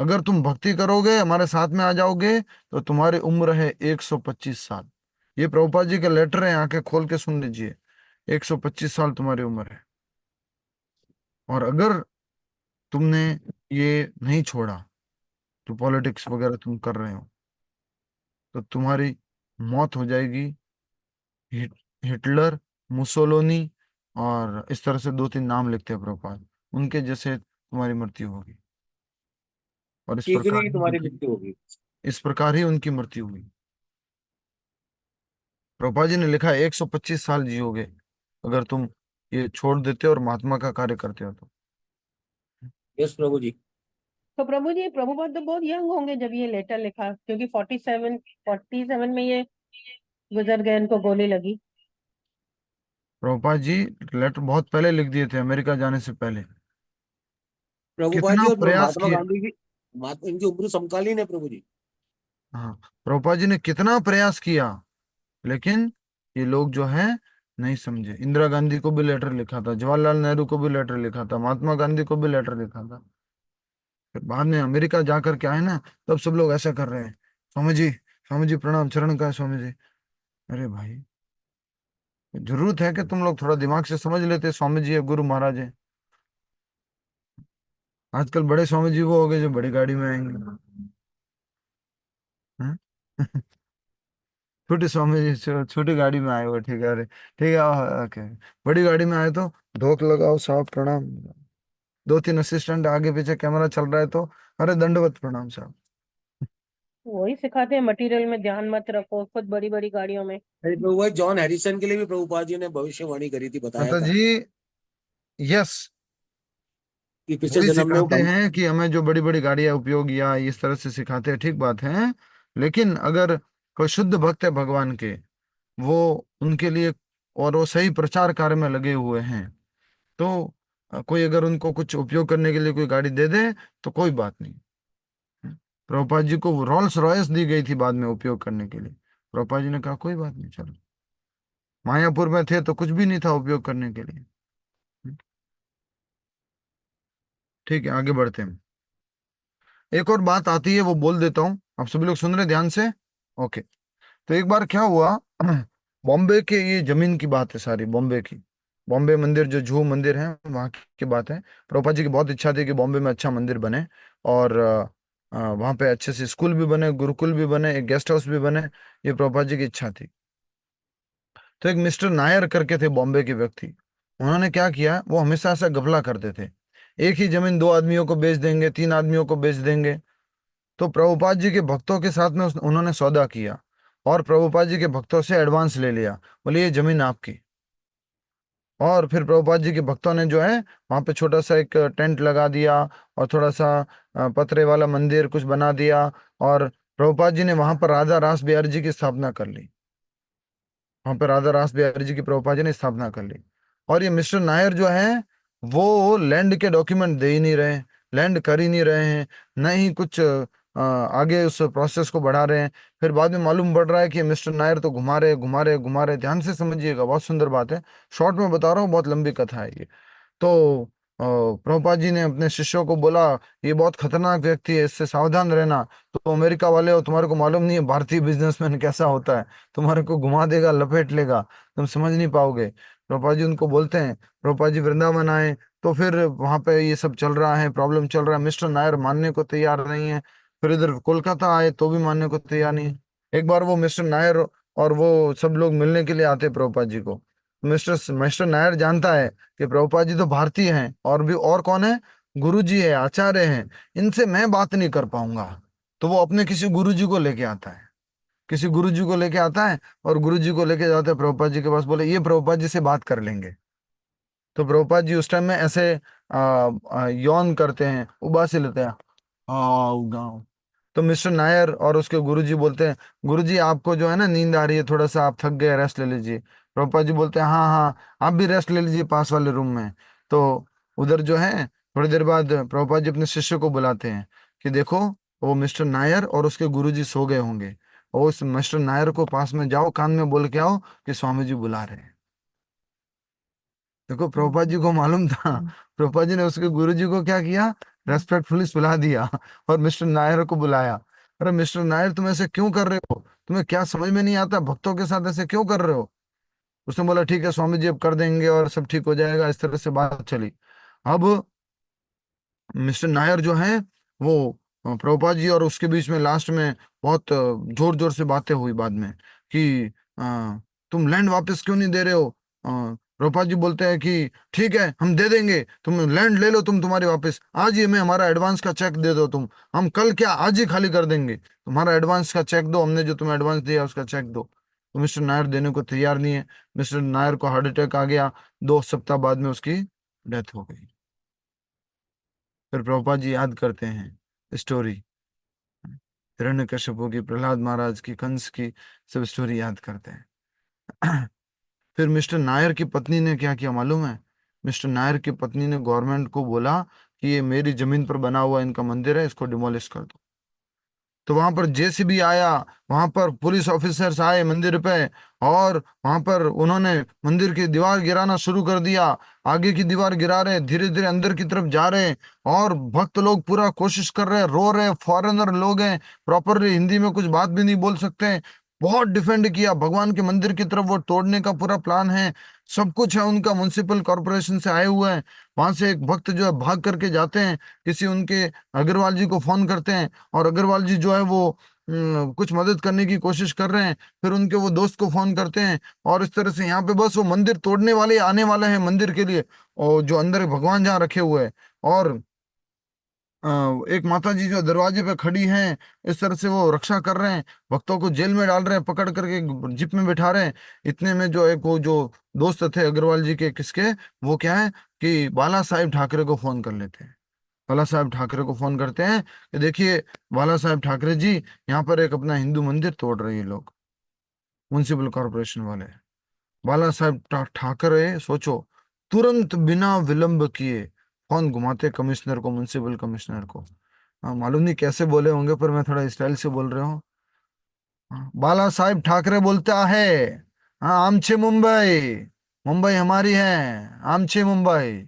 अगर तुम भक्ति करोगे, हमारे साथ में आ जाओगे, तो तुम्हारी उम्र है 125 साल। ये प्रभुपाद जी का लेटर है, आंखें खोल के सुन लीजिए। 125 साल तुम्हारी उम्र है। और अगर तुमने ये नहीं छोड़ा, तो पॉलिटिक्स वगैरह तुम कर रहे हो, तो तुम्हारी मौत हो जाएगी। हिटलर, मुसोलोनी, और इस तरह से 2-3 नाम लिखते हैं प्रभुपाद, उनके जैसे तुम्हारी मृत्यु होगी। और शीघ्र ही तुम्हारी मृत्यु होगी। इस प्रकार ही उनकी मृत्यु हुई। प्रभुपाद जी ने लिखा है 125 साल जियोगे अगर तुम ये छोड़ देते हो और महात्मा का कार्य करते हो तो। यस प्रभु जी। तो प्रभु जी, प्रभुपाद तो बहुत यंग होंगे जब ये लेटर लिखा, क्योंकि 47 में ये गुजर गए, इनको गोली लगी। प्रभुपाद जी लेटर बहुत पहले लिख दिए थे, अमेरिका जाने से पहले। प्रभुपाद कितना जी और प्रयास महात्मा किया। गांधी की, इनकी उम्र समकालीन है प्रभु जी। हाँ, प्रभुपाद जी ने कितना प्रयास किया, लेकिन ये लोग जो है नहीं समझे। इंदिरा गांधी को भी लेटर लिखा था, जवाहरलाल नेहरू को भी लेटर लिखा था, महात्मा गांधी को भी लेटर लिखा था। फिर बाद में अमेरिका जाकर के आए ना, तब सब लोग ऐसा कर रहे हैं, स्वामी जी, स्वामी जी प्रणाम, चरण का है स्वामी जी। अरे भाई, जरूरत है कि तुम लोग थोड़ा दिमाग से समझ लेते, स्वामी जी है, गुरु महाराज है। आजकल बड़े स्वामी जी वो हो गए जो बड़ी गाड़ी में आएंगे। हैं? छोटे स्वामी जी छोटी गाड़ी में आए हो, ठीक है, अरे ठीक है, ओके। बड़ी गाड़ी में आए तो धोख लगाओ साहब, प्रणाम। दो तीन असिस्टेंट आगे पीछे, कैमरा चल रहा है तो अरे दंडवत प्रणाम साहब। वही सिखाते हैं, मटेरियल में ध्यान मत रखो, खुद बड़ी बड़ी गाड़ियों में। अरे प्रभुपाद, जॉन हैरिसन के लिए भी प्रभुपाद जी ने भविष्यवाणी करी थी, बताया माता था जी, यस, कि पिछले वही जन्म में वो सिखाते हैं कि हमें जो बड़ी बड़ी गाड़ियां उपयोग या इस तरह से सिखाते हैं, ठीक बात है। लेकिन अगर कोई शुद्ध भक्त है भगवान के, वो उनके लिए, और वो सही प्रचार कार्य में लगे हुए हैं, तो कोई अगर उनको कुछ उपयोग करने के लिए कोई गाड़ी दे दे तो कोई बात नहीं। प्रभुपाद जी को रोल्स रॉयस दी गई थी बाद में उपयोग करने के लिए, प्रभुपाद जी ने कहा कोई बात नहीं, चलो। मायापुर में थे तो कुछ भी नहीं था उपयोग करने के लिए। ठीक है, आगे बढ़ते हैं। एक और बात आती है, वो बोल देता हूँ, आप सभी लोग सुन रहे ध्यान से। ओके। तो एक बार क्या हुआ, बॉम्बे के, ये जमीन की बात है सारी, बॉम्बे की। बॉम्बे मंदिर, जो जूहू मंदिर है, वहाँ की बात है। प्रभुपाद जी की बहुत इच्छा थी कि बॉम्बे में अच्छा मंदिर बने, और वहाँ पे अच्छे से स्कूल भी बने, गुरुकुल भी बने, एक गेस्ट हाउस भी बने। ये प्रभुपाद जी की इच्छा थी। तो एक मिस्टर नायर करके थे बॉम्बे के व्यक्ति, उन्होंने क्या किया, वो हमेशा ऐसा घपला करते थे। एक ही जमीन दो आदमियों को बेच देंगे, तीन आदमियों को बेच देंगे। तो प्रभुपाद जी के भक्तों के साथ में उन्होंने सौदा किया, और प्रभुपाद जी के भक्तों से एडवांस ले लिया, बोले ये जमीन आपकी। और फिर प्रभुपाद जी के भक्तों ने जो है वहां पे छोटा सा एक टेंट लगा दिया, और थोड़ा सा पतरे वाला मंदिर कुछ बना दिया, और प्रभुपाद जी ने वहां पर राधा रास बिहारी जी की स्थापना कर ली। वहां पर राधा रास बिहारी जी की प्रभुपाद जी ने स्थापना कर ली। और ये मिस्टर नायर जो है, वो लैंड के डॉक्यूमेंट दे ही नहीं रहे, लैंड कर ही नहीं रहे हैं, न ही कुछ आगे उस प्रोसेस को बढ़ा रहे हैं। फिर बाद में मालूम पड़ रहा है कि मिस्टर नायर तो घुमा रहे घुमा रहे घुमा रहे, ध्यान से समझिएगा, बहुत सुंदर बात है, शॉर्ट में बता रहा हूँ, बहुत लंबी कथा है ये। तो प्रभुपाद जी ने अपने शिष्यों को बोला, ये बहुत खतरनाक व्यक्ति है, इससे सावधान रहना। तो अमेरिका वाले हो, तुम्हारे को मालूम नहीं है भारतीय बिजनेसमैन कैसा होता है, तुम्हारे को घुमा देगा, लपेट लेगा, तुम समझ नहीं पाओगे। प्रभुपाद जी उनको बोलते हैं, प्रभुपाद जी वृंदावन आए, तो फिर वहां पे ये सब चल रहा है, प्रॉब्लम चल रहा है, मिस्टर नायर मानने को तैयार नहीं है। फिर इधर कोलकाता आए तो भी मानने को तैयार नहीं है। एक बार वो मिस्टर नायर और वो सब लोग मिलने के लिए आते प्रभुपाद जी को। मिस्टर मिस्टर नायर जानता है कि प्रभुपाद जी तो भारतीय हैं, और भी और कौन है, गुरु जी है, आचार्य हैं, इनसे मैं बात नहीं कर पाऊंगा। तो वो अपने किसी गुरु जी को लेके आता है, किसी गुरु जी को लेके आता है, और गुरु जी को लेके जाते हैं प्रभुपाद जी के पास, बोले ये प्रभुपाद जी से बात कर लेंगे। तो प्रभुपाद जी उस टाइम में ऐसे यौन करते हैं, उबासी लेते हैं, आओ गाँव। तो मिस्टर नायर और उसके गुरुजी बोलते हैं, गुरुजी आपको जो है ना नींद आ रही है, थोड़ा सा आप थक गए, रेस्ट ले लीजिए। प्रभुपाद जी बोलते हैं, हाँ हाँ, आप भी रेस्ट ले लीजिए पास वाले रूम में। तो उधर जो है, थोड़ी देर बाद प्रभुपाद जी अपने शिष्य को बुलाते हैं कि देखो, वो मिस्टर नायर और उसके गुरुजी सो गए होंगे, और उस मिस्टर नायर को पास में जाओ, कान में बोल के आओ कि स्वामी जी बुला रहे हैं। देखो, प्रभुपाद जी को मालूम था, प्रभुपाद जी ने उसके गुरुजी को क्या किया, रेस्पेक्टफुली सुला दिया, और मिस्टर नायर को बुलाया। अरे मिस्टर नायर, तुम ऐसे क्यों कर रहे हो, तुम्हें क्या समझ में नहीं आता, भक्तों के साथ ऐसे क्यों कर रहे हो। उसने बोला ठीक है स्वामी जी, अब कर देंगे और सब ठीक हो जाएगा, इस तरह से बात चली। अब मिस्टर नायर जो है, वो प्रभुपाद जी और उसके बीच में लास्ट में बहुत जोर जोर से बातें हुई बाद में कि तुम लैंड वापस क्यों नहीं दे रहे हो। प्रभुपाद जी बोलते हैं कि ठीक है हम दे देंगे, तुम लैंड ले लो, तुम तुम्हारी वापस, आज ही हमें हमारा एडवांस का चेक दे दो तुम, हम कल क्या आज ही खाली कर देंगे, तुम्हारा एडवांस का चेक दो, हमने जो तुम्हें एडवांस दिया उसका चेक दो। तो मिस्टर नायर देने को तैयार नहीं है। मिस्टर नायर को हार्ट अटैक आ गया, 2 सप्ताह बाद में उसकी डेथ हो गई। फिर प्रभुपाद जी याद करते हैं स्टोरी, हिरण्यकश्यप की, प्रहलाद महाराज की, कंस की, सब स्टोरी याद करते हैं। फिर मिस्टर नायर की पत्नी ने क्या किया मालूम है, मिस्टर नायर की पत्नी ने गवर्नमेंट को बोला कि ये मेरी जमीन पर बना हुआ इनका मंदिर है, इसको डिमोलिश कर दो। तो वहां पर जेसीबी आया, वहां पर पुलिस ऑफिसर्स आए मंदिर पे, और वहां पर उन्होंने मंदिर की दीवार गिराना शुरू कर दिया। आगे की दीवार गिरा रहे, धीरे धीरे अंदर की तरफ जा रहे हैं, और भक्त लोग पूरा कोशिश कर रहे हैं, रो रहे हैं, फॉरेनर लोग हैं, प्रॉपरली हिंदी में कुछ बात भी नहीं बोल सकते। बहुत डिफेंड किया भगवान के मंदिर की तरफ, वो तोड़ने का पूरा प्लान है, सब कुछ है उनका, म्युनिसिपल कॉर्पोरेशन से आए हुए हैं। वहां से एक भक्त जो है भाग करके जाते हैं, किसी उनके अग्रवाल जी को फोन करते हैं, और अग्रवाल जी जो है वो कुछ मदद करने की कोशिश कर रहे हैं। फिर उनके वो दोस्त को फोन करते हैं, और इस तरह से यहाँ पे बस वो मंदिर तोड़ने वाले आने वाले हैं मंदिर के लिए, और जो अंदर भगवान जहाँ रखे हुए हैं। और एक माता जी जो दरवाजे पे खड़ी हैं, इस तरह से वो रक्षा कर रहे हैं, भक्तों को जेल में डाल रहे हैं, पकड़ करके जिप में बिठा रहे हैं। इतने में जो एक वो जो दोस्त थे अग्रवाल जी के, किसके, वो क्या है कि बाला साहेब ठाकरे को फोन कर लेते हैं। बाला साहेब ठाकरे को फोन करते हैं कि देखिए बाला साहेब ठाकरे जी, यहाँ पर एक अपना हिंदू मंदिर तोड़ रहे हैं लोग, म्युनिसिपल कॉर्पोरेशन वाले। बाला साहेब ठाकरे सोचो, तुरंत बिना विलंब किए फोन घुमाते कमिश्नर को, म्युनिसिपल कमिश्नर को। हाँ, मालूम नहीं कैसे बोले होंगे, पर मैं थोड़ा स्टाइल से बोल रहा हूँ। हाँ, बाला साहेब ठाकरे बोलता है, हाँ आमचे मुंबई, मुंबई हमारी है, आमचे मुंबई,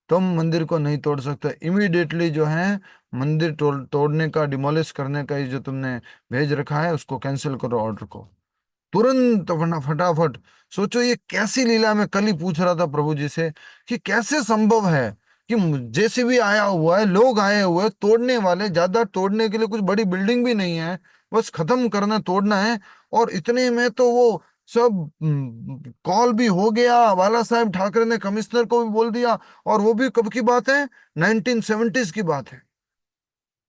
तुम मंदिर को नहीं तोड़ सकते। इमीडिएटली जो है मंदिर तोड़ने का, डिमोलिश करने का ये जो तुमने भेज रखा है, उसको कैंसिल करो, ऑर्डर को तुरंत, फटाफट। सोचो ये कैसी लीला। मैं कल ही पूछ रहा था प्रभु जी से कि कैसे संभव है कि जैसे भी आया हुआ है, लोग आए हुए हैं तोड़ने वाले, ज्यादा तोड़ने के लिए कुछ बड़ी बिल्डिंग भी नहीं है, बस खत्म करना, तोड़ना है। और इतने में तो वो सब कॉल भी हो गया, बाला साहेब ठाकरे ने कमिश्नर को भी बोल दिया। और वो भी कब की बात है, 1970s की बात है।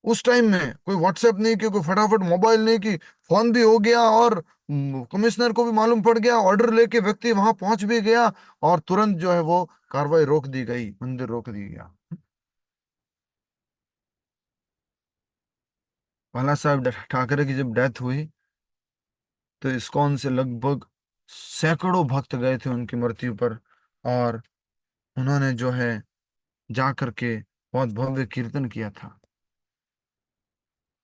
उस टाइम में कोई व्हाट्सएप नहीं की, कोई फटाफट मोबाइल नहीं की, फोन भी हो गया, और कमिश्नर को भी मालूम पड़ गया, ऑर्डर लेके व्यक्ति वहां पहुंच भी गया, और तुरंत जो है वो कार्रवाई रोक दी गई, मंदिर रोक दी गया। बाला साहब ठाकरे की जब डेथ हुई, तो इस्कॉन से लगभग सैकड़ों भक्त गए थे उनकी मृत्यु पर, और उन्होंने जो है जा करके बहुत भव्य कीर्तन किया था।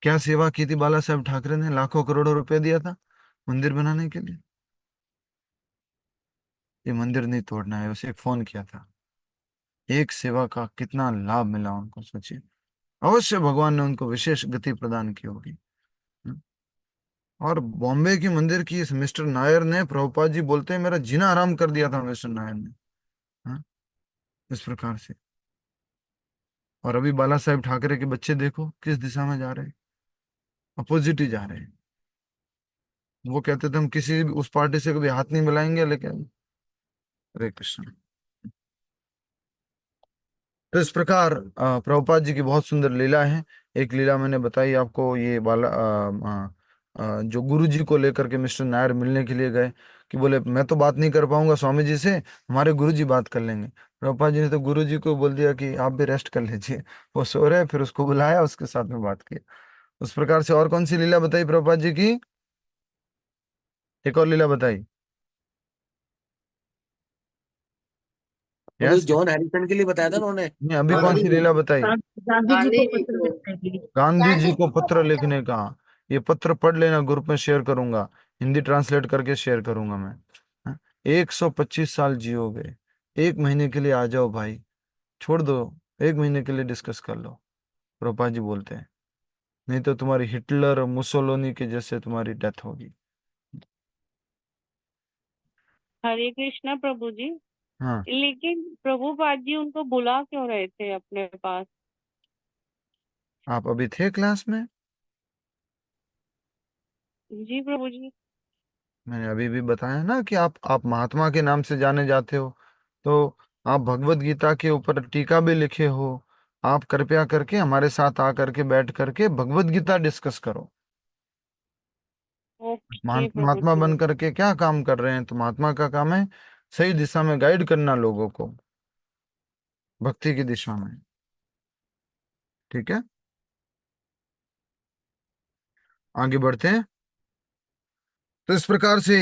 क्या सेवा की थी बाला साहब ठाकरे ने, लाखों करोड़ों रुपए दिया था मंदिर बनाने के लिए। ये मंदिर नहीं तोड़ना है, उसे एक फोन किया था, एक सेवा का कितना लाभ मिला उनको, सोचिए। अवश्य भगवान ने उनको विशेष गति प्रदान की होगी। हम्म। और बॉम्बे की मंदिर की इस मिस्टर नायर ने, प्रभुपाद जी बोलते हैं, मेरा जीना आराम कर दिया था मिस्टर नायर ने। हाँ, इस प्रकार से। और अभी बाला साहेब ठाकरे के बच्चे देखो किस दिशा में जा रहे हैं, अपोजिट ही जा रहे हैं। वो कहते थे हम किसी भी उस पार्टी से कभी हाथ नहीं मिलाएंगे, लेकिन हरे कृष्ण। तो इस प्रकार प्रभुपाद जी की बहुत सुंदर लीला है। एक लीला मैंने बताई आपको, ये जो गुरु जी को लेकर के मिस्टर नायर मिलने के लिए गए, कि बोले मैं तो बात नहीं कर पाऊंगा स्वामी जी से, हमारे गुरु जी बात कर लेंगे। प्रभुपाद जी ने तो गुरु जी को बोल दिया कि आप भी रेस्ट कर लीजिए, वो सो रहे। फिर उसको बुलाया, उसके साथ में बात की। उस प्रकार से और कौन सी लीला बताई प्रभुपाद जी की, एक और लीला बताई। अभी यस, जॉन हैरिसन के लिए बताया था उन्होंने। नहीं अभी कौन सी लीला बताई। गांधी जी को गांधी जी को पत्र लिखने का। ये पत्र पढ़ लेना, ग्रुप में शेयर करूंगा, हिंदी ट्रांसलेट करके शेयर करूंगा मैं। हाँ, 125 साल जियोगे, 1 महीने के लिए आ जाओ भाई, छोड़ दो, 1 महीने के लिए डिस्कस कर लो, रूपा जी बोलते हैं, नहीं तो तुम्हारी हिटलर और मुसोलिनी के जैसे तुम्हारी डेथ होगी। हरे कृष्णा प्रभु जी। हाँ, लेकिन प्रभुपाद जी उनको बुला क्यों रहे थे अपने पास? आप अभी थे क्लास में, जी प्रभु जी। मैंने अभी भी बताया ना कि आप महात्मा के नाम से जाने जाते हो, तो आप भगवत गीता के ऊपर टीका भी लिखे हो। आप कृपया करके हमारे साथ आकर के बैठ करके भगवत गीता डिस्कस करो। ओके प्रभु महात्मा जी। बन करके क्या काम कर रहे हैं, तो महात्मा का काम है सही दिशा में गाइड करना लोगों को, भक्ति की दिशा में। ठीक है, आगे बढ़ते हैं। तो इस प्रकार से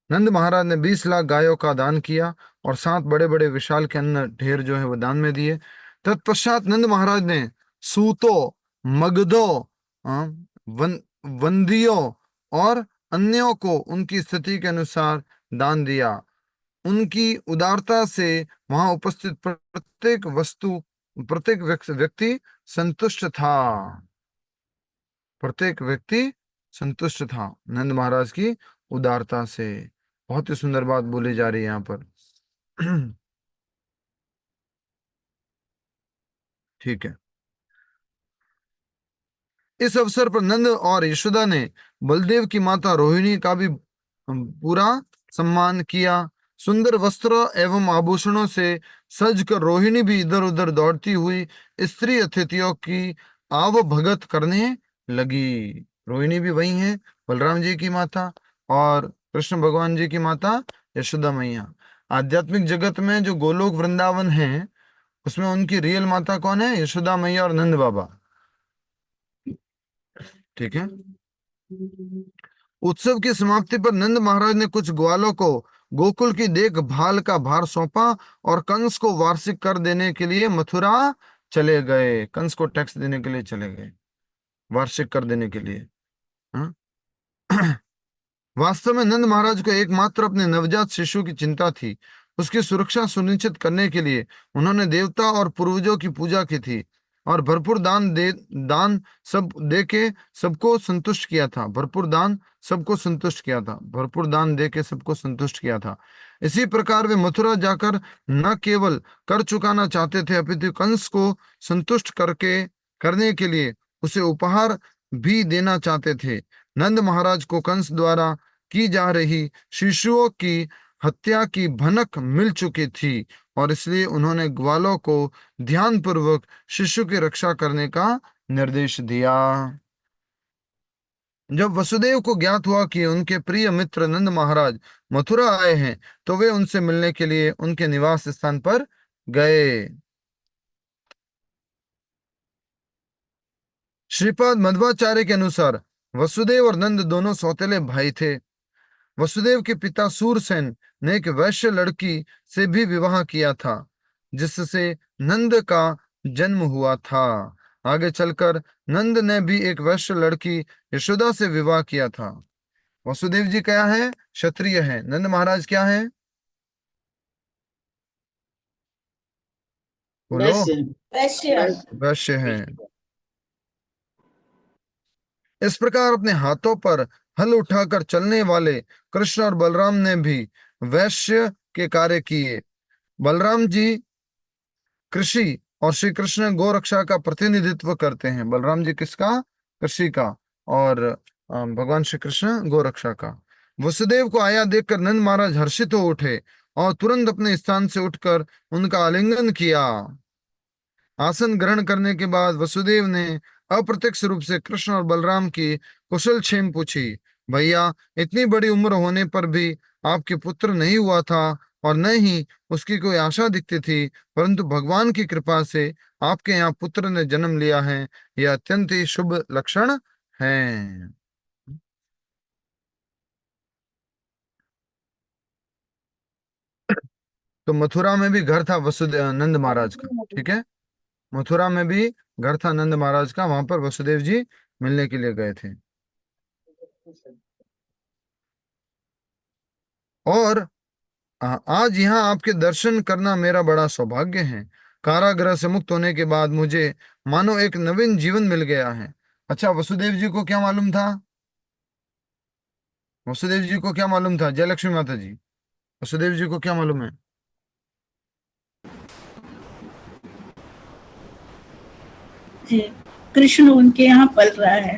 नंद महाराज ने 20 लाख गायों का दान किया, और 7 बड़े बड़े विशाल के अन्न ढेर जो है वो दान में दिए। तत्पश्चात नंद महाराज ने सूतों मगधों, वंदियों और अन्यों को उनकी स्थिति के अनुसार दान दिया। उनकी उदारता से वहां उपस्थित प्रत्येक व्यक्ति संतुष्ट था। प्रत्येक व्यक्ति संतुष्ट था नंद महाराज की उदारता से। बहुत ही सुंदर बात बोली जा रही है यहाँ पर। ठीक है। इस अवसर पर नंद और यशोदा ने बलदेव की माता रोहिणी का भी पूरा सम्मान किया। सुंदर वस्त्र एवं आभूषणों से सजकर रोहिणी भी इधर उधर दौड़ती हुई स्त्री अतिथियों की आवभगत करने लगी। रोहिणी भी वही है, बलराम जी की माता, और कृष्ण भगवान जी की माता यशोदा मैया। आध्यात्मिक जगत में जो गोलोक वृंदावन है, उसमें उनकी रियल माता कौन है? यशोदा मैया और नंद बाबा। ठीक है। उत्सव की समाप्ति पर नंद महाराज ने कुछ ग्वालों को गोकुल की देखभाल का भार सौंपा और कंस को वार्षिक कर देने के लिए मथुरा चले गए। कंस को टैक्स देने के लिए चले गए, वार्षिक कर देने के लिए। हाँ? वास्तव में नंद महाराज को एकमात्र अपने नवजात शिशु की चिंता थी। उसकी सुरक्षा सुनिश्चित करने के लिए उन्होंने देवता और पूर्वजों की पूजा की थी और भरपूर दान सब दे के सबको संतुष्ट किया था। भरपूर दान सबको संतुष्ट किया था। भरपूर दान दे के सबको संतुष्ट किया था। इसी प्रकार वे मथुरा जाकर न केवल कर चुकाना चाहते थे, अपितु कंस को संतुष्ट करने के लिए उसे उपहार भी देना चाहते थे। नंद महाराज को कंस द्वारा की जा रही शिशुओं की हत्या की भनक मिल चुकी थी और इसलिए उन्होंने ग्वालों को ध्यानपूर्वक शिशु की रक्षा करने का निर्देश दिया। जब वसुदेव को ज्ञात हुआ कि उनके प्रिय मित्र नंद महाराज मथुरा आए हैं, तो वे उनसे मिलने के लिए उनके निवास स्थान पर गए। श्रीपाद मध्वाचार्य के अनुसार वसुदेव और नंद दोनों सौतेले भाई थे। वसुदेव के पिता सूरसेन ने एक वैश्य लड़की से भी विवाह किया था, जिससे नंद का जन्म हुआ था। आगे चलकर नंद ने भी एक वैश्य लड़की यशोदा से विवाह किया था। वसुदेव जी क्या है? क्षत्रिय है। नंद महाराज क्या है? बोलो। वैश्य है। इस प्रकार अपने हाथों पर हल उठाकर चलने वाले कृष्ण और बलराम ने भी वैश्य के कार्य किए। बलराम जी कृषि और श्री कृष्ण गोरक्षा का प्रतिनिधित्व करते हैं। बलराम जी किसका? कृषि का, और भगवान श्री कृष्ण गोरक्षा का। वसुदेव को आया देखकर नंद महाराज हर्षित हो उठे और तुरंत अपने स्थान से उठकर उनका आलिंगन किया। आसन ग्रहण करने के बाद वसुदेव ने अप्रत्यक्ष रूप से कृष्ण और बलराम की कुशल क्षेम पूछी। भैया, इतनी बड़ी उम्र होने पर भी आपके पुत्र नहीं हुआ था और न ही उसकी कोई आशा दिखती थी, परंतु भगवान की कृपा से आपके यहाँ पुत्र ने जन्म लिया है। यह अत्यंत ही शुभ लक्षण है। तो मथुरा में भी घर था वसुदेव नंद महाराज का। ठीक है, मथुरा में भी घर था नंद महाराज का। वहां पर वसुदेव जी मिलने के लिए गए थे। और आज यहाँ आपके दर्शन करना मेरा बड़ा सौभाग्य है। कारागृह से मुक्त होने के बाद मुझे मानो एक नवीन जीवन मिल गया है। अच्छा, वसुदेव जी को क्या मालूम था? वसुदेव जी को क्या मालूम था? जयलक्ष्मी माता जी, वसुदेव जी को क्या मालूम है? कृष्ण उनके यहाँ पल रहा है।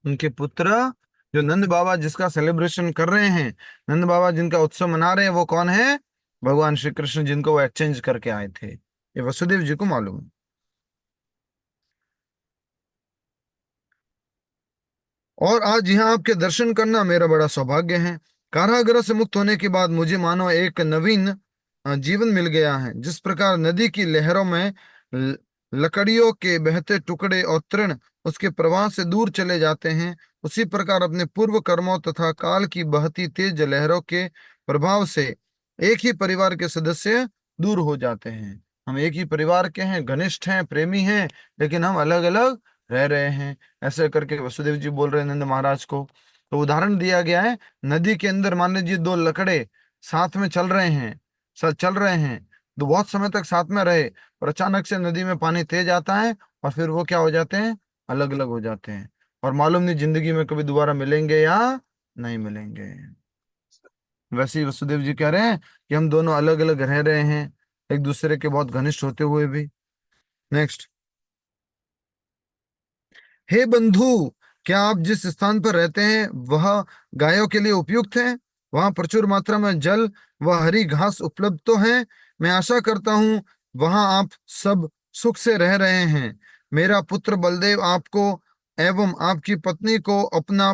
उनके पुत्र जो नंद बाबा जिसका सेलिब्रेशन कर रहे हैं, नंद बाबा जिनका उत्सव मना रहे हैं, वो कौन है? भगवान श्री कृष्ण, जिनको वो एक्सचेंज करके आए थे। ये वसुदेव जी को मालूम है। और आज यहाँ आपके दर्शन करना मेरा बड़ा सौभाग्य है। कारागृह से मुक्त होने के बाद मुझे मानो एक नवीन जीवन मिल गया है। जिस प्रकार नदी की लहरों में लकड़ियों के बहते टुकड़े और तृण उसके प्रवाह से दूर चले जाते हैं, उसी प्रकार अपने पूर्व कर्मों तथा काल की बहती तेज लहरों के प्रभाव से एक ही परिवार के सदस्य दूर हो जाते हैं। हम एक ही परिवार के हैं, घनिष्ठ हैं, प्रेमी हैं, लेकिन हम अलग अलग रह रहे हैं। ऐसे करके वसुदेव जी बोल रहे हैं नंद महाराज को। तो उदाहरण दिया गया है, नदी के अंदर मान लीजिए दो लकड़े साथ में चल रहे हैं, चल रहे हैं, तो बहुत समय तक साथ में रहे, और अचानक से नदी में पानी तेज आता है और फिर वो क्या हो जाते हैं, अलग अलग हो जाते हैं, और मालूम नहीं जिंदगी में कभी दोबारा मिलेंगे या नहीं मिलेंगे। वैसे ही वसुदेव जी कह रहे हैं कि हम दोनों अलग अलग रह रहे हैं, एक दूसरे के बहुत घनिष्ठ होते हुए भी। नेक्स्ट, हे बंधु, क्या आप जिस स्थान पर रहते हैं वह गायों के लिए उपयुक्त है? वहां प्रचुर मात्रा में जल व हरी घास उपलब्ध तो है? मैं आशा करता हूं वहां आप सब सुख से रह रहे हैं। मेरा पुत्र बलदेव आपको एवं आपकी पत्नी को अपना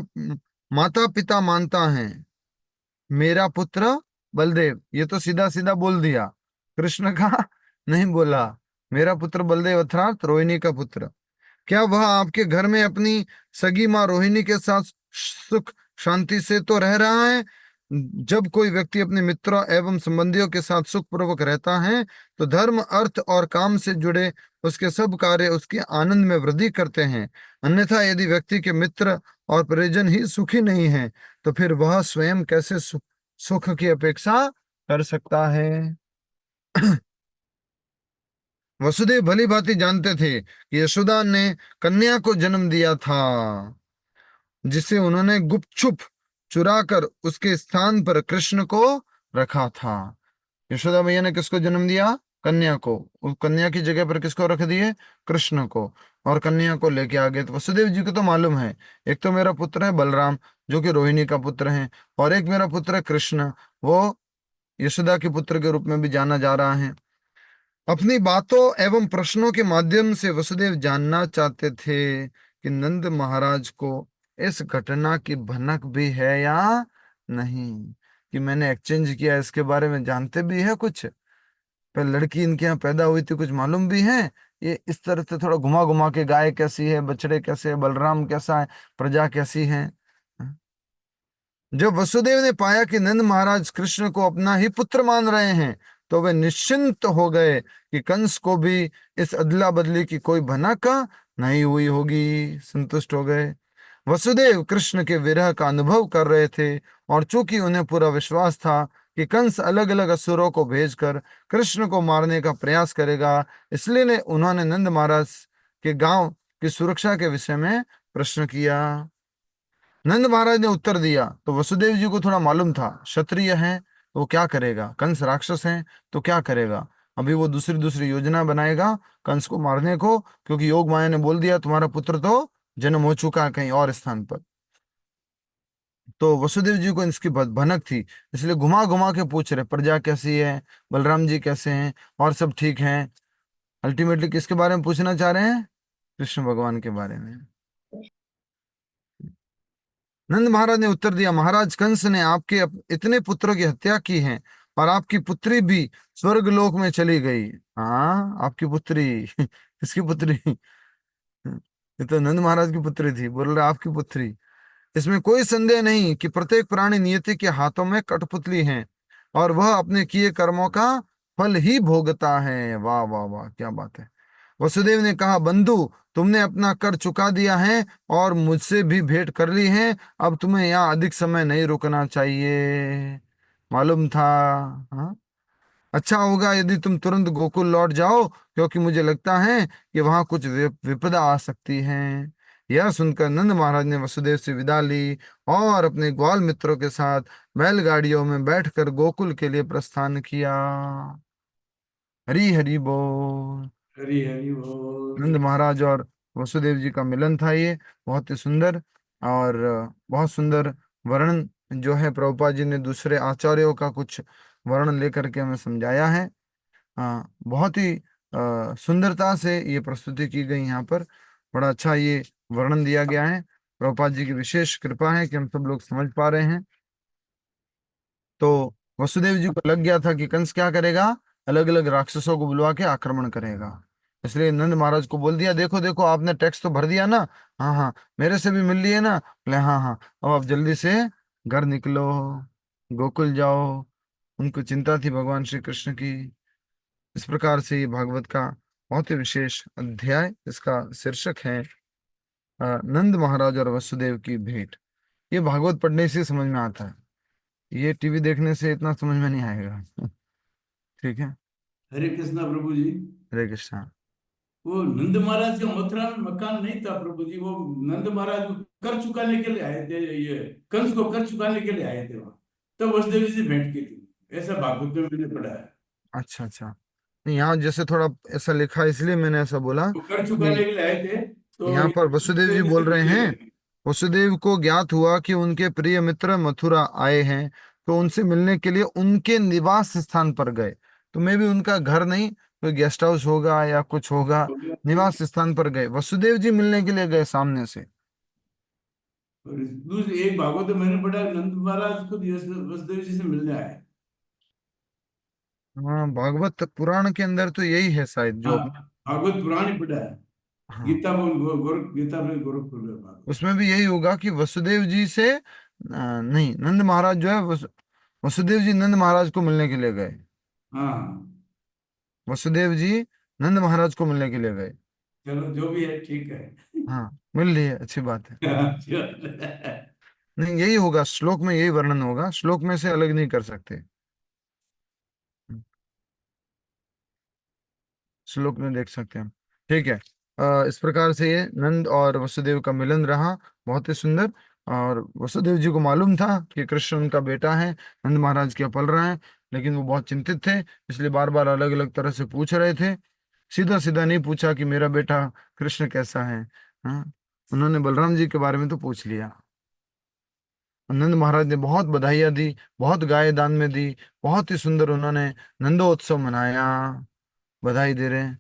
माता पिता मानता है। मेरा पुत्र बलदेव, ये तो सीधा सीधा बोल दिया, कृष्ण का नहीं बोला। मेरा पुत्र बलदेव अर्थात रोहिणी का पुत्र। क्या वह आपके घर में अपनी सगी माँ रोहिणी के साथ सुख शांति से तो रह रहा है? जब कोई व्यक्ति अपने मित्रों एवं संबंधियों के साथ सुखपूर्वक रहता है तो धर्म, अर्थ और काम से जुड़े उसके सब कार्य उसके आनंद में वृद्धि करते हैं। अन्यथा यदि व्यक्ति के मित्र और परिजन ही सुखी नहीं है तो फिर वह स्वयं कैसे सुख की अपेक्षा कर सकता है? वसुदेव भली भांति जानते थे कि यशोदा ने कन्या को जन्म दिया था, जिसे उन्होंने गुपचुप चुरा कर उसके स्थान पर कृष्ण को रखा था। यशोदा मैया ने किसको जन्म दिया? कन्या को। उस कन्या की जगह पर किसको रख दिए? कृष्ण को। और कन्या को लेके आ गए। तो वसुदेव जी को तो मालूम है, एक तो मेरा पुत्र है बलराम जो कि रोहिणी का पुत्र है, और एक मेरा पुत्र है कृष्ण, वो यशोदा के पुत्र के रूप में भी जाना जा रहा है। अपनी बातों एवं प्रश्नों के माध्यम से वसुदेव जानना चाहते थे कि नंद महाराज को इस घटना की भनक भी है या नहीं, कि मैंने एक्सचेंज किया इसके बारे में जानते भी है कुछ, पर लड़की इनके यहाँ पैदा हुई थी कुछ मालूम भी है? ये इस तरह से थोड़ा घुमा घुमा के, गाय कैसी है, बछड़े कैसे है, बलराम कैसा है, प्रजा कैसी है। जब वसुदेव ने पाया कि नंद महाराज कृष्ण को अपना ही पुत्र मान रहे हैं तो वे निश्चिंत हो गए कि कंस को भी इस अदला बदली की कोई भनक नहीं हुई होगी। संतुष्ट हो गए। वसुदेव कृष्ण के विरह का अनुभव कर रहे थे, और चूंकि उन्हें पूरा विश्वास था कि कंस अलग अलग असुरों को भेजकर कृष्ण को मारने का प्रयास करेगा, इसलिए उन्होंने नंद महाराज के गांव की सुरक्षा के विषय में प्रश्न किया। नंद महाराज ने उत्तर दिया तो वसुदेव जी को थोड़ा मालूम था, क्षत्रिय है तो वो क्या करेगा, कंस राक्षस है तो क्या करेगा। अभी वो दूसरी दूसरी योजना बनाएगा कंस को मारने को, क्योंकि योग माया ने बोल दिया तुम्हारा पुत्र तो जन्म हो चुका है कहीं और स्थान पर। तो वसुदेव जी को इसकी भनक थी, इसलिए घुमा घुमा के पूछ रहे प्रजा कैसी है, बलराम जी कैसे हैं, और सब ठीक हैं। अल्टीमेटली किसके बारे में पूछना चाह रहे हैं? कृष्ण भगवान के बारे में। नंद महाराज ने उत्तर दिया, महाराज कंस ने आपके इतने पुत्रों की हत्या की है, और आपकी पुत्री भी स्वर्ग लोक में चली गई। हाँ, आपकी पुत्री किसकी पुत्री? ये तो नंद महाराज की पुत्री थी, बोल रहे आपकी पुत्री। इसमें कोई संदेह नहीं कि प्रत्येक प्राणी नियति के हाथों में कठपुतली है, और वह अपने किए कर्मों का फल ही भोगता है। वाह वाह वाह, क्या बात है। वसुदेव ने कहा, बंधु तुमने अपना कर चुका दिया है और मुझसे भी भेंट कर ली है, अब तुम्हें यहाँ अधिक समय नहीं रुकना चाहिए। मालूम था। हाँ, अच्छा होगा यदि तुम तुरंत गोकुल लौट जाओ, क्योंकि मुझे लगता है कि वहां कुछ विपदा आ सकती है। यह सुनकर नंद महाराज ने वसुदेव से विदा ली और अपने ग्वाल मित्रों के साथ बैलगाड़ियों में बैठकर गोकुल के लिए प्रस्थान किया। हरी हरी बोल। हरी हरी बोल। नंद महाराज और वसुदेव जी का मिलन था ये, बहुत ही सुंदर, और बहुत सुंदर वर्णन जो है प्रभुपाद जी ने दूसरे आचार्यों का कुछ वर्णन लेकर के हमें समझाया है। बहुत ही सुंदरता से ये प्रस्तुति की गई यहाँ पर, बड़ा अच्छा ये वर्णन दिया गया है। प्रभुपाद जी की विशेष कृपा है कि हम सब लोग समझ पा रहे हैं। तो वसुदेव जी को लग गया था कि कंस क्या करेगा, अलग अलग राक्षसों को बुलवा के आक्रमण करेगा, इसलिए नंद महाराज को बोल दिया, देखो देखो आपने टैक्स तो भर दिया ना, हाँ हाँ मेरे से भी मिल लिए ना, बोले हाँ हाँ अब आप जल्दी से घर निकलो, गोकुल जाओ। उनको चिंता थी भगवान श्री कृष्ण की। इस प्रकार से ये भागवत का बहुत ही विशेष अध्याय, इसका शीर्षक है नंद महाराज और वसुदेव की भेंट। ये भागवत पढ़ने से समझ में आता है, ये टीवी देखने से इतना समझ में नहीं आएगा। ठीक है, हरे कृष्णा प्रभु जी। हरे कृष्णा। वो नंद महाराज का मथुरा में मकान नहीं था प्रभु जी, वो नंद महाराज को कर चुकाने के लिए आए थे, ये कंस को कर चुकाने के लिए आए थे वहां, तो वसुदेव जी से भेंट की थी, ऐसा भागवत में मैंने पढ़ा है। अच्छा अच्छा, नहीं यहाँ जैसे थोड़ा ऐसा लिखा है, इसलिए मैंने ऐसा बोला वो कर कि चुकाने के लिए आए थे, तो यहाँ पर वसुदेव जी बोल रहे हैं, वसुदेव को ज्ञात हुआ कि उनके प्रिय मित्र मथुरा आए हैं, तो उनसे मिलने के लिए उनके निवास स्थान पर गए। तो मैं भी उनका घर नहीं, कोई गेस्ट हाउस होगा या कुछ होगा, निवास स्थान पर गए, वसुदेव जी मिलने के लिए गए सामने से। और दूसरी एक भागवत में मैंने पढ़ा, नंद महाराज खुद वसुदेव जी से मिलने आए। हाँ, भागवत पुराण के अंदर तो यही है शायद जो हाँ, भागवत पुराण ही पढ़ा है। हाँ, गीता में गोरखपुर में भागवत। उसमें भी यही होगा कि वसुदेव जी से नहीं, नंद महाराज जो है वसुदेव जी नंद महाराज को मिलने के लिए गए। हाँ, वसुदेव जी नंद महाराज को मिलने के लिए गए। चलो जो भी है ठीक है। हाँ, मिल रही है, अच्छी बात है। चलो। नहीं, यही होगा, श्लोक में यही वर्णन होगा, श्लोक में से अलग नहीं कर सकते। श्लोक में देख सकते हैं। ठीक है, इस प्रकार से ये नंद और वसुदेव का मिलन रहा, बहुत ही सुंदर। और वसुदेव जी को मालूम था कि कृष्ण उनका बेटा है, नंद महाराज क्या पल रहा है, लेकिन वो बहुत चिंतित थे, इसलिए बार बार अलग अलग तरह से पूछ रहे थे। सीधा सीधा नहीं पूछा कि मेरा बेटा कृष्ण कैसा है। हाँ, उन्होंने बलराम जी के बारे में तो पूछ लिया। नंद महाराज ने बहुत बधाइयाँ दी, बहुत गाय दान में दी, बहुत ही सुंदर उन्होंने नंदोत्सव मनाया। बधाई दे रहे हैं।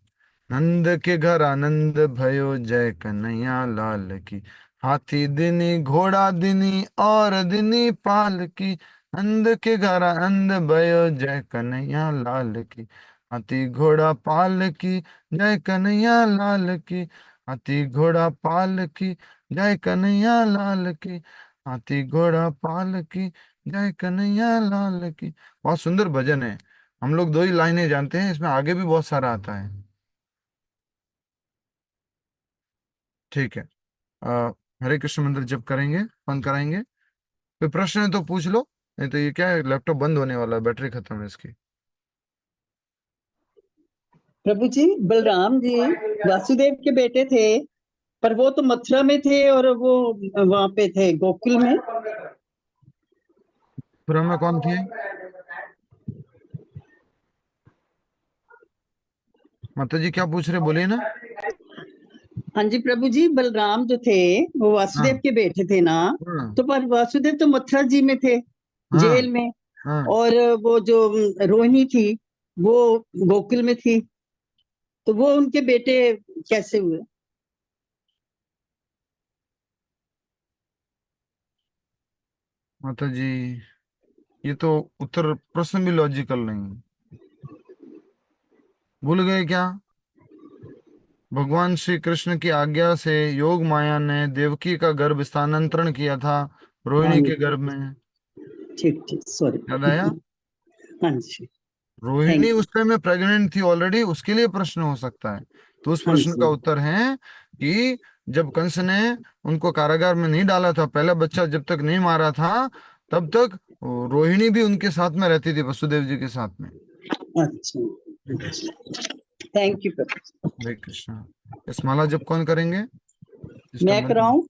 नंद के घर आनंद भयो, जय कन्हैया लाल की। हाथी दिनी घोड़ा दिनी और दिनी पाल की। नंद के घर आनंद भयो, जय कन्हैया लाल की। हाथी घोड़ा पाल की, जय कन्हैया लाल की। हाथी घोड़ा पाल की, जय कन्हैया लाल की। हाथी घोड़ा पाल की, जय कन्हैया लाल की। बहुत सुंदर भजन है। हम लोग दो ही लाइनें जानते हैं, इसमें आगे भी बहुत सारा आता है। ठीक है, हरे कृष्ण मंत्र जप करेंगे, बंद कराएंगे। कोई प्रश्न है तो पूछ लो, नहीं तो ये क्या है, लैपटॉप बंद होने वाला है, बैटरी खत्म है इसकी। प्रभु जी, बलराम जी वासुदेव के बेटे थे, पर वो तो मथुरा में थे और वो वहां पे थे गोकुल में। पुरा में कौन थे? माता जी क्या पूछ रहे, बोलिए ना। हाँ जी प्रभु जी, बलराम जो थे वो वासुदेव हाँ के बेटे थे ना, हाँ तो पर वासुदेव तो मथुरा जी में थे, हाँ जेल में, हाँ। और वो जो रोहिणी थी वो गोकुल में थी, तो वो उनके बेटे कैसे हुए? माता जी, ये तो उत्तर प्रश्न भी लॉजिकल नहीं। भूल गए क्या? भगवान श्री कृष्ण की आज्ञा से योग माया ने देवकी का गर्भ स्थानांतरण किया था हाँ रोहिणी के जी, गर्भ में। ठीक ठीक, सॉरी। याद आया? हाँ जी, रोहिणी थैंक यू। उस टाइम में प्रेग्नेंट थी ऑलरेडी, उसके लिए प्रश्न हो सकता है। तो उस हाँ प्रश्न का जी, उत्तर है कि जब कंस ने उनको कारागार में नहीं डाला था, पहला बच्चा जब तक नहीं मारा था, तब तक रोहिणी भी उनके साथ में रहती थी, वसुदेव जी के साथ में। अच्छा, थैंक यू प्रभु। हरे कृष्णा। इस माला जप कौन करेंगे? मैं कराऊं?